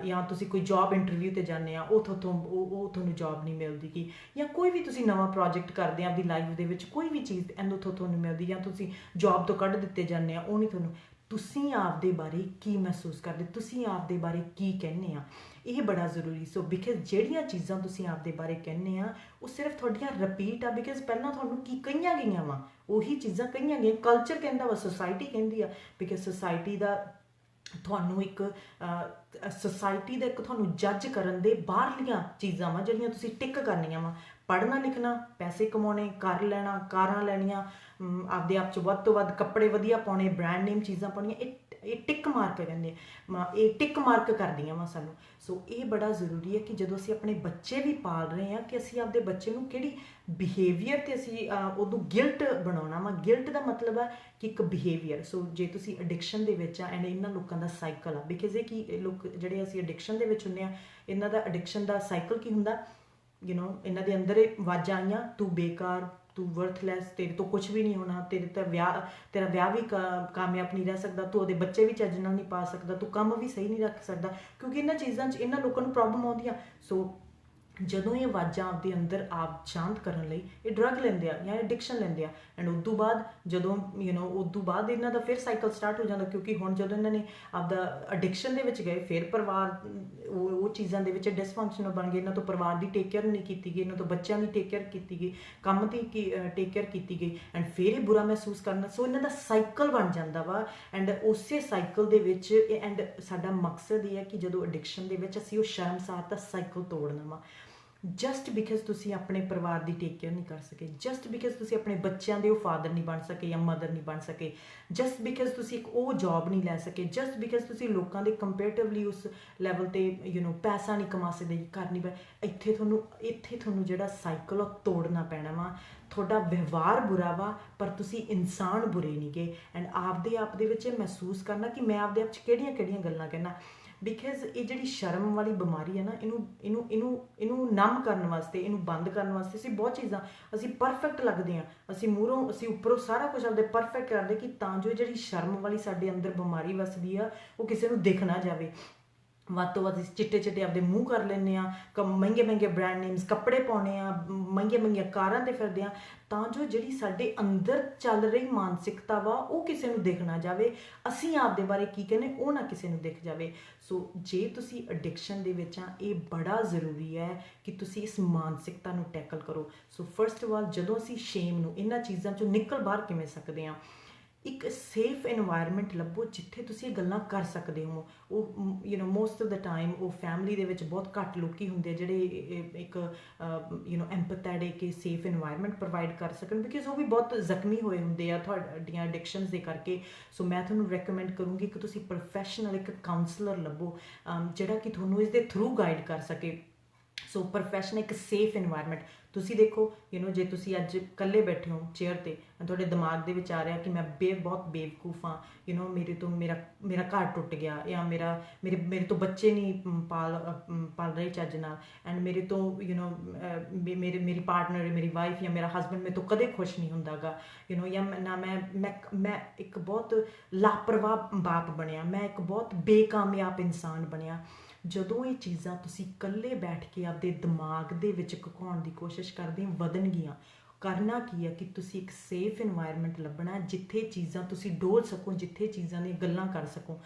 ਜਾਂ ਤੁਸੀਂ ਕੋਈ ਜੌਬ ਇੰਟਰਵਿਊ 'ਤੇ ਜਾਂਦੇ ਆ, ਉਹ ਤੁਹਾਨੂੰ ਜੌਬ ਨਹੀਂ ਮਿਲਦੀ ਗੀ, ਜਾਂ ਕੋਈ ਵੀ ਤੁਸੀਂ ਨਵਾਂ ਪ੍ਰੋਜੈਕਟ ਕਰਦੇ ਆ ਆਪਦੀ ਲਾਈਫ ਦੇ ਵਿੱਚ, ਕੋਈ ਵੀ ਚੀਜ਼ ਉੱਥੋਂ ਤੁਹਾਨੂੰ ਮਿਲਦੀ, ਜਾਂ ਤੁਸੀਂ ਜੌਬ ਤੋਂ ਕੱਢ ਦਿੱਤੇ ਜਾਂਦੇ ਆ, ਉਹ ਨਹੀਂ ਤੁਹਾਨੂੰ। ਤੁਸੀਂ ਆਪਦੇ ਬਾਰੇ ਕੀ ਮਹਿਸੂਸ ਕਰਦੇ, ਤੁਸੀਂ ਆਪਦੇ ਬਾਰੇ ਕੀ ਕਹਿੰਦੇ ਆ, ਇਹ ਬੜਾ ਜ਼ਰੂਰੀ। ਸੋ ਬਿਕਾਜ਼ ਜਿਹੜੀਆਂ ਚੀਜ਼ਾਂ ਤੁਸੀਂ ਆਪਦੇ ਬਾਰੇ ਕਹਿੰਦੇ ਆ ਉਹ ਸਿਰਫ ਤੁਹਾਡੀਆਂ ਰਿਪੀਟ ਆ, ਬਿਕਾਜ਼ ਪਹਿਲਾਂ ਤੁਹਾਨੂੰ ਕੀ ਕਹੀਆਂ ਗਈਆਂ ਵਾ, ਉਹੀ ਚੀਜ਼ਾਂ ਕਹੀਆਂ ਗਈਆਂ। ਕਲਚਰ ਕਹਿੰਦਾ ਵਾ, ਸੁਸਾਇਟੀ ਕਹਿੰਦੀ ਆ, ਬਿਕਾਜ਼ ਸੁਸਾਇਟੀ ਦਾ ਤੁਹਾਨੂੰ ਇੱਕ ਤੁਹਾਨੂੰ ਜੱਜ ਕਰਨ ਦੇ ਬਾਹਰਲੀਆਂ ਚੀਜ਼ਾਂ ਵਾ ਜਿਹੜੀਆਂ ਤੁਸੀਂ ਟਿਕ ਕਰਨੀਆਂ ਵਾ। ਪੜ੍ਹਨਾ ਲਿਖਣਾ, ਪੈਸੇ ਕਮਾਉਣੇ, ਘਰ ਲੈਣਾ, ਕਾਰਾਂ ਲੈਣੀਆਂ, ਆਪਦੇ ਆਪ 'ਚ ਵੱਧ ਤੋਂ ਵੱਧ ਕੱਪੜੇ ਵਧੀਆ ਪਾਉਣੇ, ਬ੍ਰਾਂਡ ਨੇਮ ਚੀਜ਼ਾਂ ਪਾਉਣੀਆਂ, ਇਹ ਟਿਕ ਮਾਰਕ ਕਹਿੰਦੇ, ਇਹ ਟਿਕ ਮਾਰਕ ਕਰਦੀਆਂ ਵਾ ਸਾਨੂੰ। ਸੋ ਇਹ ਬੜਾ ਜ਼ਰੂਰੀ ਹੈ ਕਿ ਜਦੋਂ ਅਸੀਂ ਆਪਣੇ ਬੱਚੇ ਵੀ ਪਾਲ ਰਹੇ ਹਾਂ, ਕਿ ਅਸੀਂ ਆਪਦੇ ਬੱਚੇ ਨੂੰ ਕਿਹੜੀ ਬਿਹੇਵੀਅਰ 'ਤੇ ਅਸੀਂ ਉਦੋਂ ਗਿਲਟ ਬਣਾਉਣਾ ਵਾ। ਗਿਲਟ ਦਾ ਮਤਲਬ ਹੈ ਕਿ ਇੱਕ ਬਿਹੇਵੀਅਰ। ਸੋ ਜੇ ਤੁਸੀਂ ਐਡਿਕਸ਼ਨ ਦੇ ਵਿੱਚ ਆ, ਐਂਡ ਇਹਨਾਂ ਲੋਕਾਂ ਦਾ ਸਾਈਕਲ ਆ, ਬਿਕਾਜ਼ ਇਹ ਕਿ ਲੋਕ ਜਿਹੜੇ ਅਸੀਂ ਐਡਿਕਸ਼ਨ ਦੇ ਵਿੱਚ ਹੁੰਦੇ ਆ, ਇਹਨਾਂ ਦਾ ਐਡਿਕਸ਼ਨ ਦਾ ਸਾਈਕਲ ਕੀ ਹੁੰਦਾ, ਇਹਨਾਂ ਦੇ ਅੰਦਰ ਇਹ ਆਵਾਜ਼ਾਂ ਆਈਆਂ, ਤੂੰ ਬੇਕਾਰ, ਤੂੰ ਵਰਥਲੈਸ, ਤੇਰੇ ਤੋਂ ਕੁਝ ਵੀ ਨਹੀਂ ਹੋਣਾ, ਤੇਰਾ ਵਿਆਹ ਵੀ ਕਾਮਯਾਬ ਨਹੀਂ ਰਹਿ ਸਕਦਾ, ਤੂੰ ਉਹਦੇ ਬੱਚੇ ਵੀ ਚੱਜ ਨਾਲ ਨਹੀਂ ਪਾ ਸਕਦਾ, ਤੂੰ ਕੰਮ ਵੀ ਸਹੀ ਨਹੀਂ ਰੱਖ ਸਕਦਾ, ਕਿਉਂਕਿ ਇਹਨਾਂ ਚੀਜ਼ਾਂ 'ਚ ਇਹਨਾਂ ਲੋਕਾਂ ਨੂੰ ਪ੍ਰੋਬਲਮ ਆਉਂਦੀ ਆ। ਸੋ ਜਦੋਂ ਇਹ ਆਵਾਜ਼ਾਂ ਆਪਦੇ ਅੰਦਰ ਆਪ ਸ਼ਾਂਤ ਕਰਨ ਲਈ ਇਹ ਡਰੱਗ ਲੈਂਦੇ ਆ ਜਾਂ ਐਡਿਕਸ਼ਨ ਲੈਂਦੇ ਆ, ਐਂਡ ਉਦੋਂ ਬਾਅਦ ਜਦੋਂ ਉਦੋਂ ਬਾਅਦ ਇਹਨਾਂ ਦਾ ਫਿਰ ਸਾਈਕਲ ਸਟਾਰਟ ਹੋ ਜਾਂਦਾ, ਕਿਉਂਕਿ ਹੁਣ ਜਦੋਂ ਇਹਨਾਂ ਨੇ ਆਪਦਾ ਐਡਿਕਸ਼ਨ ਦੇ ਵਿੱਚ ਗਏ, ਫਿਰ ਪਰਿਵਾਰ ਉਹ ਚੀਜ਼ਾਂ ਦੇ ਵਿੱਚ ਡਿਸਫੰਕਸ਼ਨਲ ਬਣ ਗਏ, ਇਹਨਾਂ ਤੋਂ ਪਰਿਵਾਰ ਦੀ ਟੇਕ ਕੇਅਰ ਨਹੀਂ ਕੀਤੀ ਗਈ, ਇਹਨਾਂ ਤੋਂ ਬੱਚਿਆਂ ਦੀ ਟੇਕ ਕੇਅਰ ਕੀਤੀ ਗਈ, ਕੰਮ ਦੀ ਟੇਕ ਕੇਅਰ ਕੀਤੀ ਗਈ, ਐਂਡ ਫਿਰ ਇਹ ਬੁਰਾ ਮਹਿਸੂਸ ਕਰਨਾ। ਸੋ ਇਹਨਾਂ ਦਾ ਸਾਈਕਲ ਬਣ ਜਾਂਦਾ ਵਾ, ਐਂਡ ਉਸੇ ਸਾਈਕਲ ਦੇ ਵਿੱਚ ਐਂਡ ਸਾਡਾ ਮਕਸਦ ਇਹ ਹੈ ਕਿ ਜਦੋਂ ਐਡਿਕਸ਼ਨ ਦੇ ਵਿੱਚ ਅਸੀਂ ਉਹ ਸ਼ਰਮਸਾਰ ਦਾ ਸਾਈਕਲ ਤੋੜਨਾ ਵਾ। ਜਸਟ ਬਿਕਾਜ਼ ਤੁਸੀਂ ਆਪਣੇ ਪਰਿਵਾਰ ਦੀ ਟੇਕ ਕੇਅਰ ਨਹੀਂ ਕਰ ਸਕੇ, ਜਸਟ ਬਿਕਾਜ਼ ਤੁਸੀਂ ਆਪਣੇ ਬੱਚਿਆਂ ਦੇ ਉਹ ਫਾਦਰ ਨਹੀਂ ਬਣ ਸਕੇ ਜਾਂ ਮਦਰ ਨਹੀਂ ਬਣ ਸਕੇ, ਜਸਟ ਬਿਕਾਜ਼ ਤੁਸੀਂ ਇੱਕ ਉਹ ਜੌਬ ਨਹੀਂ ਲੈ ਸਕੇ, ਜਸਟ ਬਿਕਾਜ਼ ਤੁਸੀਂ ਲੋਕਾਂ ਦੇ ਕੰਪੇਰੇਟਿਵਲੀ ਉਸ ਲੈਵਲ 'ਤੇ ਪੈਸਾ ਨਹੀਂ ਕਮਾ ਸਕਦੇ, ਘਰ ਨਹੀਂ ਇੱਥੇ ਤੁਹਾਨੂੰ ਜਿਹੜਾ ਸਾਈਕਲ ਉਹ ਤੋੜਨਾ ਪੈਣਾ ਵਾ। ਤੁਹਾਡਾ ਵਿਵਹਾਰ ਬੁਰਾ ਵਾ, ਪਰ ਤੁਸੀਂ ਇਨਸਾਨ ਬੁਰੇ ਨਹੀਂ ਗੇ। ਐਂਡ ਆਪਦੇ ਆਪ ਦੇ ਵਿੱਚ ਮਹਿਸੂਸ ਕਰਨਾ ਕਿ ਮੈਂ ਆਪਦੇ ਆਪ 'ਚ ਕਿਹੜੀਆਂ ਗੱਲਾਂ ਕਹਿਣਾ, ਬਿਕਾਜ਼ ਇਹ ਜਿਹੜੀ ਸ਼ਰਮ ਵਾਲੀ ਬਿਮਾਰੀ ਹੈ ਨਾ, ਇਹਨੂੰ ਨਮ ਕਰਨ ਵਾਸਤੇ, ਇਹਨੂੰ ਬੰਦ ਕਰਨ ਵਾਸਤੇ ਅਸੀਂ ਬਹੁਤ ਚੀਜ਼ਾਂ, ਅਸੀਂ ਪਰਫੈਕਟ ਲੱਗਦੇ ਹਾਂ, ਅਸੀਂ ਉੱਪਰੋਂ ਸਾਰਾ ਕੁਝ ਆਪਦੇ ਪਰਫੈਕਟ ਕਰਦੇ, ਕਿ ਤਾਂ ਜੋ ਜਿਹੜੀ ਸ਼ਰਮ ਵਾਲੀ ਸਾਡੇ ਅੰਦਰ ਬਿਮਾਰੀ ਵਸਦੀ ਆ ਉਹ ਕਿਸੇ ਨੂੰ ਦਿਖ ਨਾ ਜਾਵੇ। ਵੱਧ ਤੋਂ ਵੱਧ ਚਿੱਟੇ ਆਪਦੇ ਮੂੰਹ ਕਰ ਲੈਂਦੇ ਆ, ਮਹਿੰਗੇ ਬ੍ਰਾਂਡ ਨੇਮਸ ਕੱਪੜੇ ਪਾਉਣੇ ਆ, ਮਹਿੰਗੀਆਂ ਕਾਰਾਂ 'ਤੇ ਫਿਰਦੇ ਆ, ਤਾਂ ਜੋ ਜਿਹੜੀ ਸਾਡੇ ਅੰਦਰ ਚੱਲ ਰਹੀ ਮਾਨਸਿਕਤਾ ਵਾ ਉਹ ਕਿਸੇ ਨੂੰ ਦਿਖ ਨਾ ਜਾਵੇ, ਅਸੀਂ ਆਪਦੇ ਬਾਰੇ ਕੀ ਕਹਿੰਦੇ ਉਹ ਨਾ ਕਿਸੇ ਨੂੰ ਦਿਖ ਜਾਵੇ। ਸੋ ਜੇ ਤੁਸੀਂ ਐਡਿਕਸ਼ਨ ਦੇ ਵਿੱਚ ਆ, ਇਹ ਬੜਾ ਜ਼ਰੂਰੀ ਹੈ ਕਿ ਤੁਸੀਂ ਇਸ ਮਾਨਸਿਕਤਾ ਨੂੰ ਟੈਕਲ ਕਰੋ। ਸੋ ਫਸਟ ਆਫ ਆਲ, ਜਦੋਂ ਅਸੀਂ ਸ਼ੇਮ ਨੂੰ, ਇਹਨਾਂ ਚੀਜ਼ਾਂ 'ਚੋਂ ਨਿਕਲ ਬਾਹਰ ਕਿਵੇਂ ਸਕਦੇ ਹਾਂ, ਇੱਕ ਸੇਫ এনवायरमेंट ਲੱਭੋ ਜਿੱਥੇ ਤੁਸੀਂ ਇਹ ਗੱਲਾਂ ਕਰ ਸਕਦੇ ਹੋ। ਉਹ ਮੋਸਟ ਆਫ ਦਾ ਟਾਈਮ ਉਹ ਫੈਮਿਲੀ ਦੇ ਵਿੱਚ ਬਹੁਤ ਘੱਟ ਲੋਕੀ ਹੁੰਦੇ ਜਿਹੜੇ ਇੱਕ ਐਮਪੈਥੈਟਿਕ ਸੇਫ এনवायरमेंट ਪ੍ਰੋਵਾਈਡ ਕਰ ਸਕਣ, ਬਿਕਾਜ਼ ਉਹ ਵੀ ਬਹੁਤ ਜ਼ਖਮੀ ਹੋਏ ਹੁੰਦੇ ਆ ਤੁਹਾਡੀਆਂ ਐਡਿਕਸ਼ਨਸ ਦੇ ਕਰਕੇ। ਸੋ ਮੈਂ ਤੁਹਾਨੂੰ ਰეკਮੈਂਡ ਕਰੂੰਗੀ ਕਿ ਤੁਸੀਂ ਪ੍ਰੋਫੈਸ਼ਨਲ ਇੱਕ ਕਾਉਂਸਲਰ ਲੱਭੋ ਜਿਹੜਾ ਕਿ ਤੁਹਾਨੂੰ ਇਸ ਦੇ ਥਰੂ ਗਾਈਡ ਕਰ ਸਕੇ। ਸੋ ਪ੍ਰੋਫੈਸ਼ਨ ਇੱਕ ਸੇਫ ਇਨਵਾਇਰਨਮੈਂਟ। ਤੁਸੀਂ ਦੇਖੋ ਜੇ ਤੁਸੀਂ ਅੱਜ ਇਕੱਲੇ ਬੈਠੇ ਹੋ ਚੇਅਰ ਤੇ, ਤੁਹਾਡੇ ਦਿਮਾਗ ਦੇ ਵਿੱਚ ਆ ਰਿਹਾ ਕਿ ਮੈਂ ਬਹੁਤ ਬੇਵਕੂਫ ਹਾਂ, ਮੇਰੇ ਤੋਂ ਮੇਰਾ ਘਰ ਟੁੱਟ ਗਿਆ, ਜਾਂ ਮੇਰੇ ਤੋਂ ਬੱਚੇ ਨਹੀਂ ਪਾਲ ਰਹੇ ਚੱਜ ਨਾਲ, ਐਂਡ ਮੇਰੇ ਤੋਂ ਮੇਰੀ ਪਾਰਟਨਰ, ਮੇਰੀ ਵਾਈਫ ਜਾਂ ਮੇਰਾ ਹਸਬੈਂਡ ਮੇਰੇ ਤੋਂ ਕਦੇ ਖੁਸ਼ ਨਹੀਂ ਹੁੰਦਾ ਗਾ, ਜਾਂ ਨਾ ਮੈਂ ਇੱਕ ਬਹੁਤ ਲਾਪਰਵਾਹ ਬਾਪ ਬਣਿਆ, ਮੈਂ ਇੱਕ ਬਹੁਤ ਬੇਕਾਮਯਾਬ ਇਨਸਾਨ ਬਣਿਆ। ਜਦੋਂ ਇਹ ਚੀਜ਼ਾਂ ਤੁਸੀਂ ਇਕੱਲੇ ਬੈਠ ਕੇ ਆਪਦੇ ਦਿਮਾਗ ਦੇ ਵਿੱਚ ਘੁਕਾਉਣ ਦੀ ਕੋਸ਼ਿਸ਼ ਕਰਦੇ ਹੋ, ਵਧਣਗੀਆਂ। ਕਰਨਾ ਕੀ ਹੈ ਕਿ ਤੁਸੀਂ ਇੱਕ ਸੇਫ ਇਨਵਾਇਰਨਮੈਂਟ ਲੱਭਣਾ ਜਿੱਥੇ ਚੀਜ਼ਾਂ ਤੁਸੀਂ ਡੋਲ ਸਕੋ, ਜਿੱਥੇ ਚੀਜ਼ਾਂ ਦੀਆਂ ਗੱਲਾਂ ਕਰ ਸਕੋ।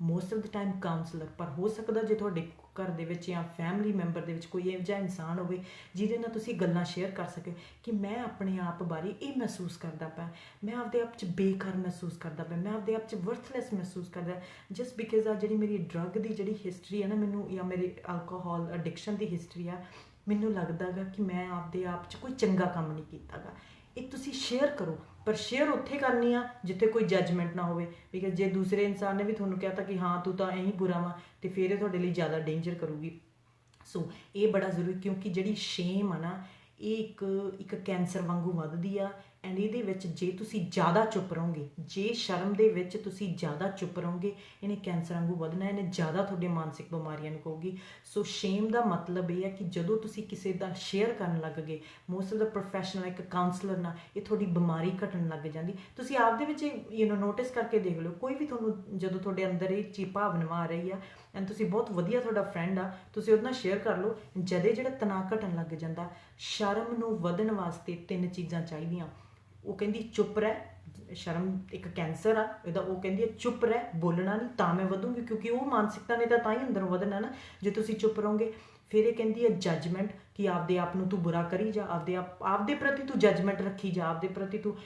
Most of the time counsellor, ਪਰ ਹੋ ਸਕਦਾ ਜੇ ਤੁਹਾਡੇ ਘਰ ਦੇ ਵਿੱਚ ਜਾਂ ਫੈਮਿਲੀ ਮੈਂਬਰ ਦੇ ਵਿੱਚ ਕੋਈ ਇਹੋ ਜਿਹਾ ਇਨਸਾਨ ਹੋਵੇ ਜਿਹਦੇ ਨਾਲ ਤੁਸੀਂ ਗੱਲਾਂ ਸ਼ੇਅਰ ਕਰ ਸਕੇ ਕਿ ਮੈਂ ਆਪਣੇ ਆਪ ਬਾਰੇ ਇਹ ਮਹਿਸੂਸ ਕਰਦਾ ਪਿਆ, ਮੈਂ ਆਪਦੇ ਆਪ 'ਚ ਬੇਕਾਰ ਮਹਿਸੂਸ ਕਰਦਾ ਪਿਆ, ਮੈਂ ਆਪਦੇ ਆਪ 'ਚ ਵਰਥਲੈਸ ਮਹਿਸੂਸ ਕਰਦਾ, ਜਸਟ ਬਿਕਾਜ਼ ਆ ਜਿਹੜੀ ਮੇਰੀ ਡਰੱਗ ਦੀ ਜਿਹੜੀ ਹਿਸਟਰੀ ਹੈ ਨਾ ਮੈਨੂੰ, ਜਾਂ ਮੇਰੀ ਅਲਕੋਹਲ ਐਡਿਕਸ਼ਨ ਦੀ ਹਿਸਟਰੀ ਆ, ਮੈਨੂੰ ਲੱਗਦਾ ਗਾ ਕਿ ਮੈਂ ਆਪਦੇ ਆਪ 'ਚ ਕੋਈ ਚੰਗਾ ਕੰਮ ਨਹੀਂ ਕੀਤਾ ਗਾ। ਇਹ ਤੁਸੀਂ ਸ਼ੇਅਰ ਕਰੋ, ਪਰ ਸ਼ੇਅਰ ਉੱਥੇ ਕਰਨੀ ਆ ਜਿੱਥੇ ਕੋਈ ਜੱਜਮੈਂਟ ਨਾ ਹੋਵੇ, ਬਿਕਾਜ਼ ਜੇ ਦੂਸਰੇ ਇਨਸਾਨ ਨੇ ਵੀ ਤੁਹਾਨੂੰ ਕਹਿ ਤਾ ਕਿ ਹਾਂ ਤੂੰ ਤਾਂ ਇਹੀ ਬੁਰਾ ਵਾ, ਤੇ ਫਿਰ ਇਹ ਤੁਹਾਡੇ ਲਈ ਜ਼ਿਆਦਾ ਡੇਂਜਰ ਕਰੂਗੀ। ਸੋ ਇਹ ਬੜਾ ਜ਼ਰੂਰੀ, ਕਿਉਂਕਿ ਜਿਹੜੀ ਸ਼ੇਮ ਆ ਨਾ ਇਹ ਇੱਕ ਕੈਂਸਰ ਵਾਂਗੂ ਵੱਧਦੀ ਆ, ਐਂਡ ਇਹਦੇ ਵਿੱਚ ਜੇ ਤੁਸੀਂ ਜ਼ਿਆਦਾ ਚੁੱਪ ਰਹੋਗੇ, ਜੇ ਸ਼ਰਮ ਦੇ ਵਿੱਚ ਤੁਸੀਂ ਜ਼ਿਆਦਾ ਚੁੱਪ ਰਹੋਗੇ, ਇਹਨੇ ਕੈਂਸਰ ਵਾਂਗੂ ਵਧਣਾ, ਇਹਨੇ ਜ਼ਿਆਦਾ ਤੁਹਾਡੇ ਮਾਨਸਿਕ ਬਿਮਾਰੀਆਂ ਨੂੰ ਕਹੂਗੀ। ਸੋ ਸ਼ੇਮ ਦਾ ਮਤਲਬ ਇਹ ਹੈ ਕਿ ਜਦੋਂ ਤੁਸੀਂ ਕਿਸੇ ਦਾ ਸ਼ੇਅਰ ਕਰਨ ਲੱਗ ਗਏ, ਮੋਸਟ ਆਫ ਦਾ ਪ੍ਰੋਫੈਸ਼ਨਲ ਇੱਕ ਕਾਉਂਸਲਰ ਨਾਲ, ਇਹ ਤੁਹਾਡੀ ਬਿਮਾਰੀ ਘਟਣ ਲੱਗ ਜਾਂਦੀ। ਤੁਸੀਂ ਆਪਦੇ ਵਿੱਚ ਨੋਟਿਸ ਕਰਕੇ ਦੇਖ ਲਓ, ਕੋਈ ਵੀ ਤੁਹਾਨੂੰ ਜਦੋਂ ਤੁਹਾਡੇ ਅੰਦਰ ਇਹ ਚੀਜ਼ ਭਾਵਨਾ ਆ ਰਹੀ ਆ, ਐਂਡ ਤੁਸੀਂ ਬਹੁਤ ਵਧੀਆ ਤੁਹਾਡਾ ਫਰੈਂਡ ਆ, ਤੁਸੀਂ ਉਹਦੇ ਨਾਲ ਸ਼ੇਅਰ ਕਰ ਲਓ, ਜਿਹੜਾ ਤਣਾਅ ਘਟਣ ਲੱਗ ਜਾਂਦਾ। ਸ਼ਰਮ ਨੂੰ ਵਧਣ ਵਾਸਤੇ 3 ਚੀਜ਼ਾਂ ਚਾਹੀਦੀਆਂ। ਉਹ ਕਹਿੰਦੀ ਚੁੱਪ ਰਹਿ, ਸ਼ਰਮ ਇੱਕ ਕੈਂਸਰ ਆ ਇਹਦਾ, ਉਹ ਕਹਿੰਦੀ ਹੈ ਚੁੱਪ ਰਹਿ, ਬੋਲਣਾ ਨਹੀਂ, ਤਾਂ ਮੈਂ ਵਧੂੰਗੀ, ਕਿਉਂਕਿ ਉਹ ਮਾਨਸਿਕਤਾ ਨੇ ਤਾਂ ਹੀ ਅੰਦਰੋਂ ਵਧਣਾ ਨਾ ਜੇ ਤੁਸੀਂ ਚੁੱਪ ਰਹੋਗੇ। ਫਿਰ ਇਹ ਕਹਿੰਦੀ ਹੈ ਜੱਜਮੈਂਟ, ਕਿ ਆਪਦੇ ਆਪ ਨੂੰ ਤੂੰ ਬੁਰਾ ਕਰੀ ਜਾ, ਆਪਦੇ ਪ੍ਰਤੀ ਤੂੰ ਜੱਜਮੈਂਟ ਰੱਖੀ ਜਾ, ਆਪਦੇ ਪ੍ਰਤੀ ਤੂੰ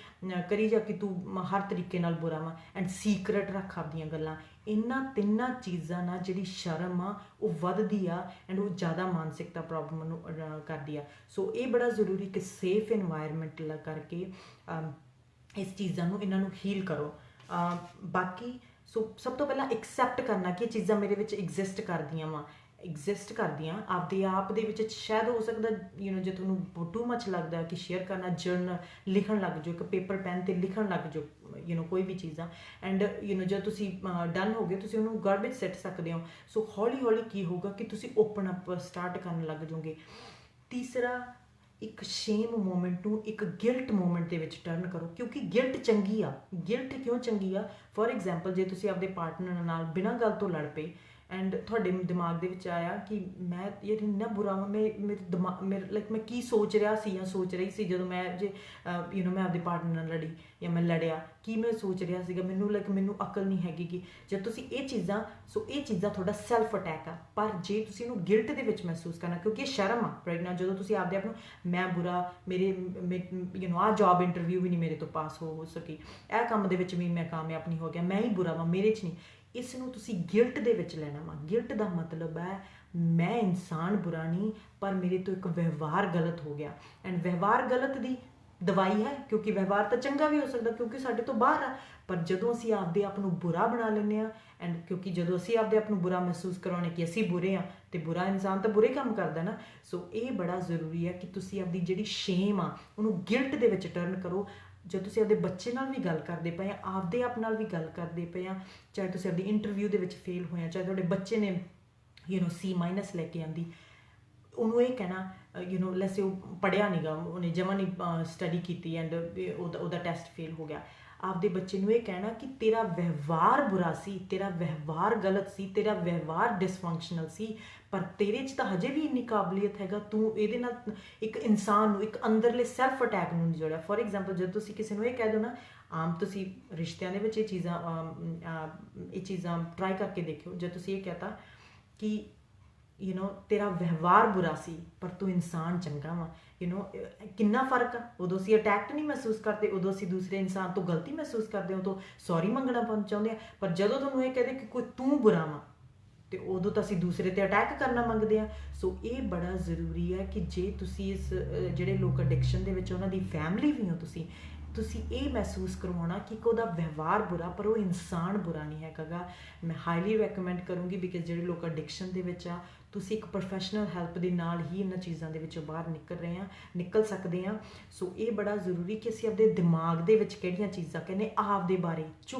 ਕਰੀ ਜਾ ਕਿ ਤੂੰ ਹਰ ਤਰੀਕੇ ਨਾਲ ਬੁਰਾ ਵਾ, ਐਂਡ ਸੀਕਰਟ ਰੱਖ ਆਪਦੀਆਂ ਗੱਲਾਂ। ਇਹਨਾਂ 3 ਚੀਜ਼ਾਂ ਨਾਲ ਜਿਹੜੀ ਸ਼ਰਮ ਆ ਉਹ ਵੱਧਦੀ ਆ, ਐਂਡ ਉਹ ਜ਼ਿਆਦਾ ਮਾਨਸਿਕਤਾ ਪ੍ਰੋਬਲਮ ਨੂੰ ਕਰਦੀ ਆ। ਸੋ ਇਹ ਬੜਾ ਜ਼ਰੂਰੀ ਕਿ ਸੇਫ ਇਨਵਾਇਰਨਮੈਂਟ ਕਰਕੇ ਇਸ ਚੀਜ਼ਾਂ ਨੂੰ, ਇਹਨਾਂ ਨੂੰ ਹੀਲ ਕਰੋ। ਬਾਕੀ ਸੋ ਸਭ ਤੋਂ ਪਹਿਲਾਂ ਐਕਸੈਪਟ ਕਰਨਾ ਕਿ ਇਹ ਚੀਜ਼ਾਂ ਮੇਰੇ ਵਿੱਚ ਐਗਜ਼ਿਸਟ ਕਰਦੀਆਂ ਆਪਦੇ ਆਪ ਦੇ ਵਿੱਚ। ਸ਼ਾਇਦ ਹੋ ਸਕਦਾ ਜੇ ਤੁਹਾਨੂੰ ਟੂ ਮੱਚ ਲੱਗਦਾ ਕਿ ਸ਼ੇਅਰ ਕਰਨਾ, ਜਰਨਲ ਲਿਖਣ ਲੱਗ ਜਾਓ, ਇੱਕ ਪੇਪਰ ਪੈਨ 'ਤੇ ਲਿਖਣ ਲੱਗ ਜਾਓ ਕੋਈ ਵੀ ਚੀਜ਼ਾਂ, ਐਂਡ ਜਦ ਤੁਸੀਂ ਡਨ ਹੋ ਗਏ ਤੁਸੀਂ ਉਹਨੂੰ ਗਾਰਬੇਜ ਸਿੱਟ ਸਕਦੇ ਹੋ। ਸੋ ਹੌਲੀ ਹੌਲੀ ਕੀ ਹੋਊਗਾ ਕਿ ਤੁਸੀਂ ਓਪਨ ਅਪ ਸਟਾਰਟ ਕਰਨ ਲੱਗ ਜਾਓਗੇ। ਤੀਸਰਾ, ਇੱਕ ਸ਼ੇਮ ਮੂਮੈਂਟ ਨੂੰ ਇੱਕ ਗਿਲਟ ਮੂਮੈਂਟ ਦੇ ਵਿੱਚ ਟਰਨ ਕਰੋ, ਕਿਉਂਕਿ ਗਿਲਟ ਚੰਗੀ ਆ। ਗਿਲਟ ਕਿਉਂ ਚੰਗੀ ਆ? ਫੋਰ ਐਗਜ਼ਾਮਪਲ, ਜੇ ਤੁਸੀਂ ਆਪਦੇ ਪਾਰਟਨਰ ਨਾਲ ਬਿਨਾਂ ਗੱਲ ਤੋਂ ਲੜ ਪਏ, ਐਂਡ ਤੁਹਾਡੇ ਦਿਮਾਗ ਦੇ ਵਿੱਚ ਆਇਆ ਕਿ ਮੈਂ ਯਾਰ ਇੰਨਾ ਬੁਰਾ ਵਾ, ਮੈਂ ਕੀ ਸੋਚ ਰਿਹਾ ਸੀ ਜਾਂ ਸੋਚ ਰਹੀ ਸੀ ਜਦੋਂ ਮੈਂ ਮੈਂ ਆਪਦੇ ਪਾਰਟਨਰ ਨਾਲ ਲੜੀ ਜਾਂ ਮੈਂ ਲੜਿਆ, ਕੀ ਮੈਂ ਸੋਚ ਰਿਹਾ ਸੀਗਾ, ਮੈਨੂੰ ਅਕਲ ਨਹੀਂ ਹੈਗੀ ਕਿ ਜਦ ਤੁਸੀਂ ਇਹ ਚੀਜ਼ਾਂ ਤੁਹਾਡਾ ਸੈਲਫ ਅਟੈਕ ਆ। ਪਰ ਜੇ ਤੁਸੀਂ ਇਹਨੂੰ ਗਿਲਟ ਦੇ ਵਿੱਚ ਮਹਿਸੂਸ ਕਰਨਾ, ਕਿਉਂਕਿ ਇਹ ਸ਼ਰਮ ਆ ਰਾਈਟ ਨਾਓ, ਜਦੋਂ ਤੁਸੀਂ ਆਪਦੇ ਆਪ ਨੂੰ ਮੈਂ ਬੁਰਾ, ਆਹ ਜੌਬ ਇੰਟਰਵਿਊ ਵੀ ਨਹੀਂ ਮੇਰੇ ਤੋਂ ਪਾਸ ਹੋ ਸਕੀ, ਇਹ ਕੰਮ ਦੇ ਵਿੱਚ ਵੀ ਮੈਂ ਕਾਮਯਾਬ ਨਹੀਂ ਹੋ ਗਿਆ, ਮੈਂ ਹੀ ਬੁਰਾ ਵਾਂ, ਮੇਰੇ 'ਚ ਨਹੀਂ। ਇਸ ਨੂੰ ਤੁਸੀਂ ਗਿਲਟ ਦੇ ਵਿੱਚ ਲੈਣਾ ਵਾ। ਗਿਲਟ ਦਾ ਮਤਲਬ ਹੈ ਮੈਂ ਇਨਸਾਨ ਬੁਰਾ ਨਹੀਂ, ਪਰ ਮੇਰੇ ਤੋਂ ਇੱਕ ਵਿਵਹਾਰ ਗਲਤ ਹੋ ਗਿਆ, ਐਂਡ ਵਿਵਹਾਰ ਗਲਤ ਦੀ ਦਵਾਈ ਹੈ, ਕਿਉਂਕਿ ਵਿਵਹਾਰ ਤਾਂ ਚੰਗਾ ਵੀ ਹੋ ਸਕਦਾ ਕਿਉਂਕਿ ਸਾਡੇ ਤੋਂ ਬਾਹਰ ਆ, ਪਰ ਜਦੋਂ ਅਸੀਂ ਆਪਦੇ ਆਪ ਨੂੰ ਬੁਰਾ ਬਣਾ ਲੈਂਦੇ ਹਾਂ, ਐਂਡ ਕਿਉਂਕਿ ਜਦੋਂ ਅਸੀਂ ਆਪਦੇ ਆਪ ਨੂੰ ਬੁਰਾ ਮਹਿਸੂਸ ਕਰਾਉਣੇ ਕਿ ਅਸੀਂ ਬੁਰੇ ਹਾਂ, ਤੇ ਬੁਰਾ ਇਨਸਾਨ ਤਾਂ ਬੁਰੇ ਕੰਮ ਕਰਦਾ ਨਾ। ਸੋ ਇਹ ਬੜਾ ਜ਼ਰੂਰੀ ਹੈ ਕਿ ਤੁਸੀਂ ਆਪਦੀ ਜਿਹੜੀ ਸ਼ੇਮ ਆ ਉਹਨੂੰ ਗਿਲਟ ਦੇ ਵਿੱਚ ਟਰਨ ਕਰੋ। ਜੇ ਤੁਸੀਂ ਆਪਦੇ ਬੱਚੇ ਨਾਲ ਵੀ ਗੱਲ ਕਰਦੇ ਪਏ ਆ, ਆਪਦੇ ਆਪ ਨਾਲ ਵੀ ਗੱਲ ਕਰਦੇ ਪਏ ਆ, ਚਾਹੇ ਤੁਸੀਂ ਆਪਦੀ ਇੰਟਰਵਿਊ ਦੇ ਵਿੱਚ ਫੇਲ ਹੋਏ ਆ, ਚਾਹੇ ਤੁਹਾਡੇ ਬੱਚੇ ਨੇ C- ਲੈ ਕੇ ਆਂਦੀ, ਉਹਨੂੰ ਇਹ ਕਹਿਣਾ ਲੈਸੇ ਉਹ ਪੜ੍ਹਿਆ ਨਹੀਂ ਗਾ, ਉਹਨੇ ਜਮਾਂ ਨਹੀਂ ਸਟੱਡੀ ਕੀਤੀ, ਐਂਡ ਉਹਦਾ ਟੈਸਟ ਫੇਲ ਹੋ ਗਿਆ। ਆਪਦੇ ਬੱਚੇ ਨੂੰ ਇਹ ਕਹਿਣਾ ਕਿ ਤੇਰਾ ਵਿਵਹਾਰ ਬੁਰਾ ਸੀ, ਤੇਰਾ ਵਿਵਹਾਰ ਗਲਤ ਸੀ, ਤੇਰਾ ਵਿਵਹਾਰ ਡਿਸਫੰਕਸ਼ਨਲ ਸੀ, ਪਰ ਤੇਰੇ 'ਚ ਤਾਂ ਹਜੇ ਵੀ ਇੰਨੀ ਕਾਬਲੀਅਤ ਹੈਗਾ, ਤੂੰ ਇਹਦੇ ਨਾਲ ਇੱਕ ਇਨਸਾਨ ਨੂੰ, ਇੱਕ ਅੰਦਰਲੇ ਸੈਲਫ ਅਟੈਕ ਨੂੰ ਨਹੀਂ ਜੋੜਿਆ। ਫੋਰ ਐਗਜ਼ਾਮਪਲ, ਜਦੋਂ ਤੁਸੀਂ ਕਿਸੇ ਨੂੰ ਇਹ ਕਹਿ ਦਿਓ ਨਾ, ਆਮ ਤੁਸੀਂ ਰਿਸ਼ਤਿਆਂ ਦੇ ਵਿੱਚ ਇਹ ਚੀਜ਼ਾਂ ਟਰਾਈ ਕਰਕੇ ਦੇਖਿਓ, ਜੇ ਤੁਸੀਂ ਇਹ ਕਹਿਤਾ ਕਿ ਤੇਰਾ ਵਿਵਹਾਰ ਬੁਰਾ ਸੀ ਪਰ ਤੂੰ ਇਨਸਾਨ ਚੰਗਾ ਵਾ, ਕਿੰਨਾ ਫਰਕ ਆ। ਉਦੋਂ ਅਸੀਂ ਅਟੈਕਟ ਨਹੀਂ ਮਹਿਸੂਸ ਕਰਦੇ, ਉਦੋਂ ਅਸੀਂ ਦੂਸਰੇ ਇਨਸਾਨ ਤੋਂ ਗਲਤੀ ਮਹਿਸੂਸ ਕਰਦੇ ਹਾਂ, ਉਦੋਂ ਸੌਰੀ ਮੰਗਣਾ ਚਾਹੁੰਦੇ ਹਾਂ, ਪਰ ਜਦੋਂ ਤੁਹਾਨੂੰ ਇਹ ਕਹਦੇ ਕਿ ਕੋਈ ਤੂੰ ਬੁਰਾ ਵਾ, ਤੇ ਉਦੋਂ ਤਾਂ ਅਸੀਂ ਦੂਸਰੇ ਤੇ ਅਟੈਕ ਕਰਨਾ ਮੰਗਦੇ ਹਾਂ। ਸੋ ਇਹ ਬੜਾ ਜ਼ਰੂਰੀ ਹੈ ਕਿ ਜੇ ਤੁਸੀਂ ਇਸ ਜਿਹੜੇ ਲੋਕ ਐਡਿਕਸ਼ਨ ਦੇ ਵਿੱਚ ਉਹਨਾਂ ਦੀ ਫੈਮਿਲੀ ਵੀ ਹੋ, ਤੁਸੀਂ ਇਹ ਮਹਿਸੂਸ ਕਰਵਾਉਣਾ ਕਿ ਉਹਦਾ ਵਿਵਹਾਰ ਬੁਰਾ ਪਰ ਉਹ ਇਨਸਾਨ ਬੁਰਾ ਨਹੀਂ ਹੈਗਾ ਗਾ। ਮੈਂ ਹਾਈਲੀ ਰეკਮੈਂਡ ਕਰੂੰਗੀ, ਬਿਕਾਜ਼ ਜਿਹੜੇ ਲੋਕ ਐਡਿਕਸ਼ਨ ਦੇ ਵਿੱਚ ਆ, ਤੁਸੀਂ ਇੱਕ ਪ੍ਰੋਫੈਸ਼ਨਲ ਹੈਲਪ ਦੇ ਨਾਲ ਹੀ ਇਹਨਾਂ ਚੀਜ਼ਾਂ ਦੇ ਵਿੱਚੋਂ ਬਾਹਰ ਨਿਕਲ ਸਕਦੇ ਹਾਂ। ਸੋ ਇਹ ਬੜਾ ਜ਼ਰੂਰੀ ਕਿ ਅਸੀਂ ਆਪਣੇ ਦਿਮਾਗ ਦੇ ਵਿੱਚ ਕਿਹੜੀਆਂ ਚੀਜ਼ਾਂ ਕਹਿੰਦੇ ਆਪ ਦੇ ਬਾਰੇ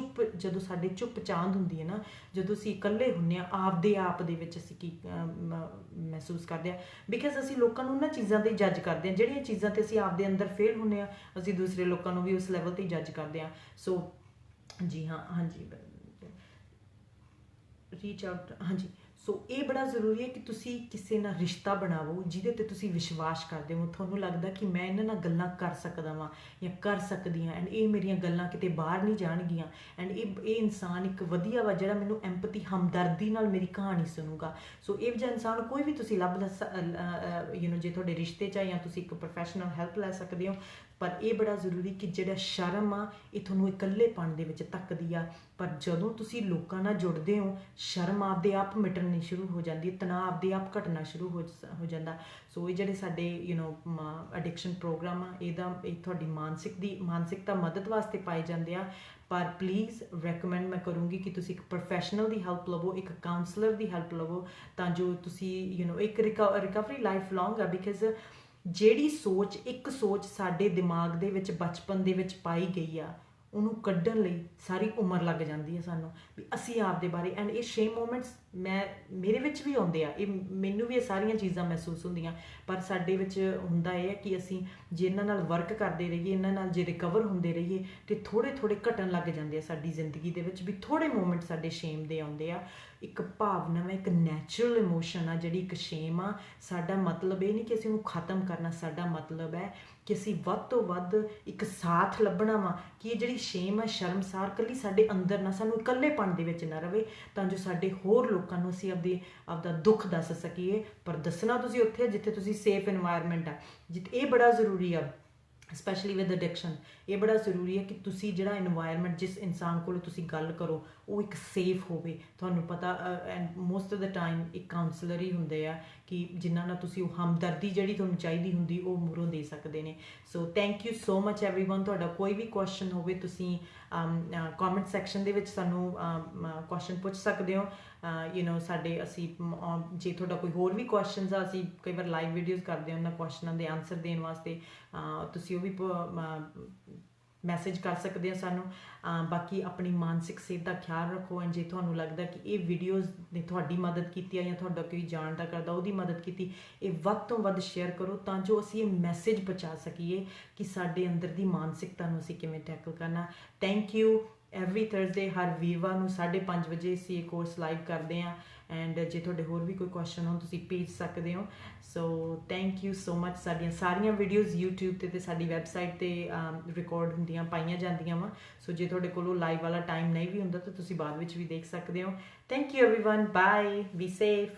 ਜਦੋਂ ਸਾਡੇ ਚੁੱਪ ਚਾਂਦ ਹੁੰਦੀ ਹੈ ਨਾ, ਜਦੋਂ ਅਸੀਂ ਇਕੱਲੇ ਹੁੰਦੇ ਹਾਂ ਆਪਦੇ ਆਪ ਦੇ ਵਿੱਚ ਅਸੀਂ ਕੀ ਮਹਿਸੂਸ ਕਰਦੇ ਹਾਂ, ਬਿਕਾਜ਼ ਅਸੀਂ ਲੋਕਾਂ ਨੂੰ ਉਹਨਾਂ ਚੀਜ਼ਾਂ ਤੇ ਜੱਜ ਕਰਦੇ ਹਾਂ ਜਿਹੜੀਆਂ ਚੀਜ਼ਾਂ ਤੇ ਅਸੀਂ ਆਪਦੇ ਅੰਦਰ ਫੇਲ ਹੁੰਦੇ ਹਾਂ, ਅਸੀਂ ਦੂਸਰੇ ਲੋਕਾਂ ਨੂੰ ਵੀ ਉਸ ਲੈਵਲ ਤੇ ਜੱਜ ਕਰਦੇ ਹਾਂ। ਸੋ ਜੀ ਹਾਂ, ਹਾਂਜੀ, ਰੀਚ ਆਊਟ, ਹਾਂਜੀ। ਸੋ ਇਹ ਬੜਾ ਜ਼ਰੂਰੀ ਹੈ ਕਿ ਤੁਸੀਂ ਕਿਸੇ ਨਾਲ ਰਿਸ਼ਤਾ ਬਣਾਵੋ ਜਿਹਦੇ ਤੇ ਤੁਸੀਂ ਵਿਸ਼ਵਾਸ ਕਰਦੇ ਹੋ, ਤੁਹਾਨੂੰ ਲੱਗਦਾ ਕਿ ਮੈਂ ਇਹਨਾਂ ਨਾਲ ਗੱਲਾਂ ਕਰ ਸਕਦਾ ਵਾਂ ਜਾਂ ਕਰ ਸਕਦੀ ਹਾਂ, ਐਂਡ ਇਹ ਮੇਰੀਆਂ ਗੱਲਾਂ ਕਿਤੇ ਬਾਹਰ ਨਹੀਂ ਜਾਣਗੀਆਂ, ਐਂਡ ਇਹ ਇਨਸਾਨ ਇੱਕ ਵਧੀਆ ਵਾ ਜਿਹੜਾ ਮੈਨੂੰ ਐਂਪਥੀ ਹਮਦਰਦੀ ਨਾਲ ਮੇਰੀ ਕਹਾਣੀ ਸੁਣੂਗਾ। ਸੋ ਇਹ ਜਿਹਾ ਇਨਸਾਨ ਕੋਈ ਵੀ ਤੁਸੀਂ ਲੱਭ ਜੇ ਤੁਹਾਡੇ ਰਿਸ਼ਤੇ 'ਚ ਆ ਜਾਂ ਤੁਸੀਂ ਇੱਕ ਪ੍ਰੋਫੈਸ਼ਨਲ ਹੈਲਪ ਲੈ ਸਕਦੇ ਹੋ। ਪਰ ਇਹ ਬੜਾ ਜ਼ਰੂਰੀ ਕਿ ਜਿਹੜਾ ਸ਼ਰਮ ਆ ਇਹ ਤੁਹਾਨੂੰ ਇਕੱਲੇਪਣ ਦੇ ਵਿੱਚ ਧੱਕਦੀ ਆ, ਪਰ ਜਦੋਂ ਤੁਸੀਂ ਲੋਕਾਂ ਨਾਲ ਜੁੜਦੇ ਹੋ ਸ਼ਰਮ ਆਪਦੇ ਆਪ ਮਿਟਣੀ ਸ਼ੁਰੂ ਹੋ ਜਾਂਦੀ ਹੈ, ਤਣਾਅ ਆਪਦੇ ਆਪ ਘਟਣਾ ਸ਼ੁਰੂ ਹੋ ਜਾਂਦਾ। ਸੋ ਇਹ ਜਿਹੜੇ ਸਾਡੇ ਐਡਿਕਸ਼ਨ ਪ੍ਰੋਗਰਾਮ ਆ ਇਹ ਤੁਹਾਡੀ ਮਾਨਸਿਕਤਾ ਮਦਦ ਵਾਸਤੇ ਪਾਏ ਜਾਂਦੇ ਆ। ਪਰ ਪਲੀਜ਼ ਰੈਕਮੈਂਡ ਮੈਂ ਕਰੂੰਗੀ ਕਿ ਤੁਸੀਂ ਇੱਕ ਪ੍ਰੋਫੈਸ਼ਨਲ ਦੀ ਹੈਲਪ ਲਵੋ, ਇੱਕ ਕਾਉਂਸਲਰ ਦੀ ਹੈਲਪ ਲਵੋ, ਤਾਂ ਜੋ ਤੁਸੀਂ ਇੱਕ ਰਿਕਵਰੀ ਲਾਈਫ ਲੌਂਗ ਆ। ਬਿਕਾਜ਼ ਜਿਹੜੀ ਇੱਕ ਸੋਚ ਸਾਡੇ ਦਿਮਾਗ ਦੇ ਵਿੱਚ ਬਚਪਨ ਦੇ ਵਿੱਚ ਪਾਈ ਗਈ ਆ, ਉਹਨੂੰ ਕੱਢਣ ਲਈ ਸਾਰੀ ਉਮਰ ਲੱਗ ਜਾਂਦੀ ਹੈ ਸਾਨੂੰ, ਵੀ ਅਸੀਂ ਆਪਦੇ ਬਾਰੇ, ਐਂਡ ਇਹ ਸ਼ੇਮ ਮੂਮੈਂਟਸ ਮੇਰੇ ਵਿੱਚ ਵੀ ਆਉਂਦੇ ਆ, ਇਹ ਮੈਨੂੰ ਵੀ ਇਹ ਸਾਰੀਆਂ ਚੀਜ਼ਾਂ ਮਹਿਸੂਸ ਹੁੰਦੀਆਂ। ਪਰ ਸਾਡੇ ਵਿੱਚ ਹੁੰਦਾ ਇਹ ਹੈ ਕਿ ਅਸੀਂ ਜੇ ਇਹਨਾਂ ਨਾਲ ਵਰਕ ਕਰਦੇ ਰਹੀਏ, ਇਹਨਾਂ ਨਾਲ ਜੇ ਰਿਕਵਰ ਹੁੰਦੇ ਰਹੀਏ, ਤੇ ਥੋੜ੍ਹੇ ਘਟਣ ਲੱਗ ਜਾਂਦੇ ਆ ਸਾਡੀ ਜ਼ਿੰਦਗੀ ਦੇ ਵਿੱਚ, ਵੀ ਥੋੜ੍ਹੇ ਮੂਮੈਂਟ ਸਾਡੇ ਸ਼ੇਮ ਦੇ ਆਉਂਦੇ ਆ। ਇੱਕ ਭਾਵਨਾ ਵਾ, ਇੱਕ ਨੈਚੁਰਲ ਇਮੋਸ਼ਨ ਆ ਜਿਹੜੀ ਇੱਕ ਸ਼ੇਮ ਆ। ਸਾਡਾ ਮਤਲਬ ਇਹ ਨਹੀਂ ਕਿ ਅਸੀਂ ਉਹਨੂੰ ਖਤਮ ਕਰਨਾ, ਸਾਡਾ ਮਤਲਬ ਹੈ ਕਿ ਅਸੀਂ ਵੱਧ ਤੋਂ ਵੱਧ ਇੱਕ ਸਾਥ ਲੱਭਣਾ ਵਾ, ਕਿ ਇਹ ਜਿਹੜੀ ਸ਼ੇਮ ਆ, ਸ਼ਰਮਸਾਰ ਇਕੱਲੀ ਸਾਡੇ ਅੰਦਰ ਨਾ, ਸਾਨੂੰ ਇਕੱਲੇਪਣ ਦੇ ਵਿੱਚ ਨਾ ਰਵੇ, ਤਾਂ ਜੋ ਸਾਡੇ ਹੋਰ ਲੋਕਾਂ ਨੂੰ ਅਸੀਂ ਆਪਦਾ ਦੁੱਖ ਦੱਸ ਸਕੀਏ। ਪਰ ਦੱਸਣਾ ਤੁਸੀਂ ਉੱਥੇ ਜਿੱਥੇ ਤੁਸੀਂ ਸੇਫ ਇਨਵਾਇਰਮੈਂਟ ਆ, ਜਿੱਥੇ ਇਹ ਬੜਾ ਜ਼ਰੂਰੀ ਆ, ਸਪੈਸ਼ਲੀ ਵਿਦ ਐਡਿਕਸ਼ਨ। ਇਹ ਬੜਾ ਜ਼ਰੂਰੀ ਹੈ ਕਿ ਤੁਸੀਂ ਜਿਹੜਾ ਇਨਵਾਇਰਮੈਂਟ, ਜਿਸ ਇਨਸਾਨ ਕੋਲ ਤੁਸੀਂ ਗੱਲ ਕਰੋ, ਉਹ ਇੱਕ ਸੇਫ ਹੋਵੇ। ਤੁਹਾਨੂੰ ਪਤਾ and most of the time ਇੱਕ ਕਾਉਂਸਲਰ ਹੀ ਹੁੰਦੇ ਆ ਕਿ ਜਿਨ੍ਹਾਂ ਨਾਲ ਤੁਸੀਂ ਉਹ ਹਮਦਰਦੀ ਜਿਹੜੀ ਤੁਹਾਨੂੰ ਚਾਹੀਦੀ ਹੁੰਦੀ ਉਹ ਮੂਹਰੋਂ ਦੇ ਸਕਦੇ ਨੇ। So thank you so much everyone. ਤੁਹਾਡਾ ਕੋਈ ਵੀ ਕੁਐਸਚਨ ਹੋਵੇ ਤੁਸੀਂ ਕਮੈਂਟ ਸੈਕਸ਼ਨ ਦੇ ਵਿੱਚ ਸਾਨੂੰ ਕੁਐਸਚਨ ਪੁੱਛ ਸਕਦੇ ਹੋ। ਅਸੀਂ ਜੇ ਤੁਹਾਡਾ ਕੋਈ ਹੋਰ ਵੀ ਕੁਐਸਚਨਸ ਆ, ਅਸੀਂ ਕਈ ਵਾਰ ਲਾਈਵ ਵੀਡੀਓਜ਼ ਕਰਦੇ ਹਾਂ ਉਹਨਾਂ ਕੁਐਸਚਨਾਂ ਦੇ ਆਨਸਰ ਦੇਣ ਵਾਸਤੇ, ਤੁਸੀਂ ਉਹ ਵੀ ਮੈਸੇਜ ਕਰ ਸਕਦੇ ਹੋ ਸਾਨੂੰ। ਬਾਕੀ ਆਪਣੀ ਮਾਨਸਿਕ ਸਿਹਤ ਦਾ ਖਿਆਲ ਰੱਖੋ, ਐਂਡ ਜੇ ਤੁਹਾਨੂੰ ਲੱਗਦਾ ਕਿ ਇਹ ਵੀਡੀਓਜ਼ ਨੇ ਤੁਹਾਡੀ ਮਦਦ ਕੀਤੀ ਆ ਜਾਂ ਤੁਹਾਡਾ ਕੋਈ ਜਾਣਦਾ ਕਰਦਾ ਉਹਦੀ ਮਦਦ ਕੀਤੀ, ਇਹ ਵੱਧ ਤੋਂ ਵੱਧ ਸ਼ੇਅਰ ਕਰੋ, ਤਾਂ ਜੋ ਅਸੀਂ ਇਹ ਮੈਸੇਜ ਪਹੁੰਚਾ ਸਕੀਏ ਕਿ ਸਾਡੇ ਅੰਦਰ ਦੀ ਮਾਨਸਿਕਤਾ ਨੂੰ ਅਸੀਂ ਕਿਵੇਂ ਟੈਕਲ ਕਰਨਾ। Thank you. ਐਵਰੀ ਥਰਸਡੇ, ਹਰ ਵੀਰਵਾਰ ਨੂੰ 5:30 ਵਜੇ ਅਸੀਂ ਇਹ ਕੋਰਸ ਲਾਈਵ ਕਰਦੇ ਹਾਂ, ਐਂਡ ਜੇ ਤੁਹਾਡੇ ਹੋਰ ਵੀ ਕੋਈ ਕੁਐਸਚਨ ਹੋਣ ਤੁਸੀਂ ਭੇਜ ਸਕਦੇ ਹੋ। So thank you so much. ਸਾਡੀਆਂ ਸਾਰੀਆਂ ਵੀਡੀਓਜ਼ YouTube ਤੇ ਸਾਡੀ ਵੈਬਸਾਈਟ 'ਤੇ ਰਿਕਾਰਡ ਹੁੰਦੀਆਂ, ਪਾਈਆਂ ਜਾਂਦੀਆਂ ਵਾ। ਸੋ ਜੇ ਤੁਹਾਡੇ ਕੋਲ ਉਹ ਲਾਈਵ ਵਾਲਾ ਟਾਈਮ ਨਹੀਂ ਵੀ ਹੁੰਦਾ ਤਾਂ ਤੁਸੀਂ ਬਾਅਦ ਵਿੱਚ ਵੀ ਦੇਖ ਸਕਦੇ ਹੋ। Thank you everyone, bye, be safe.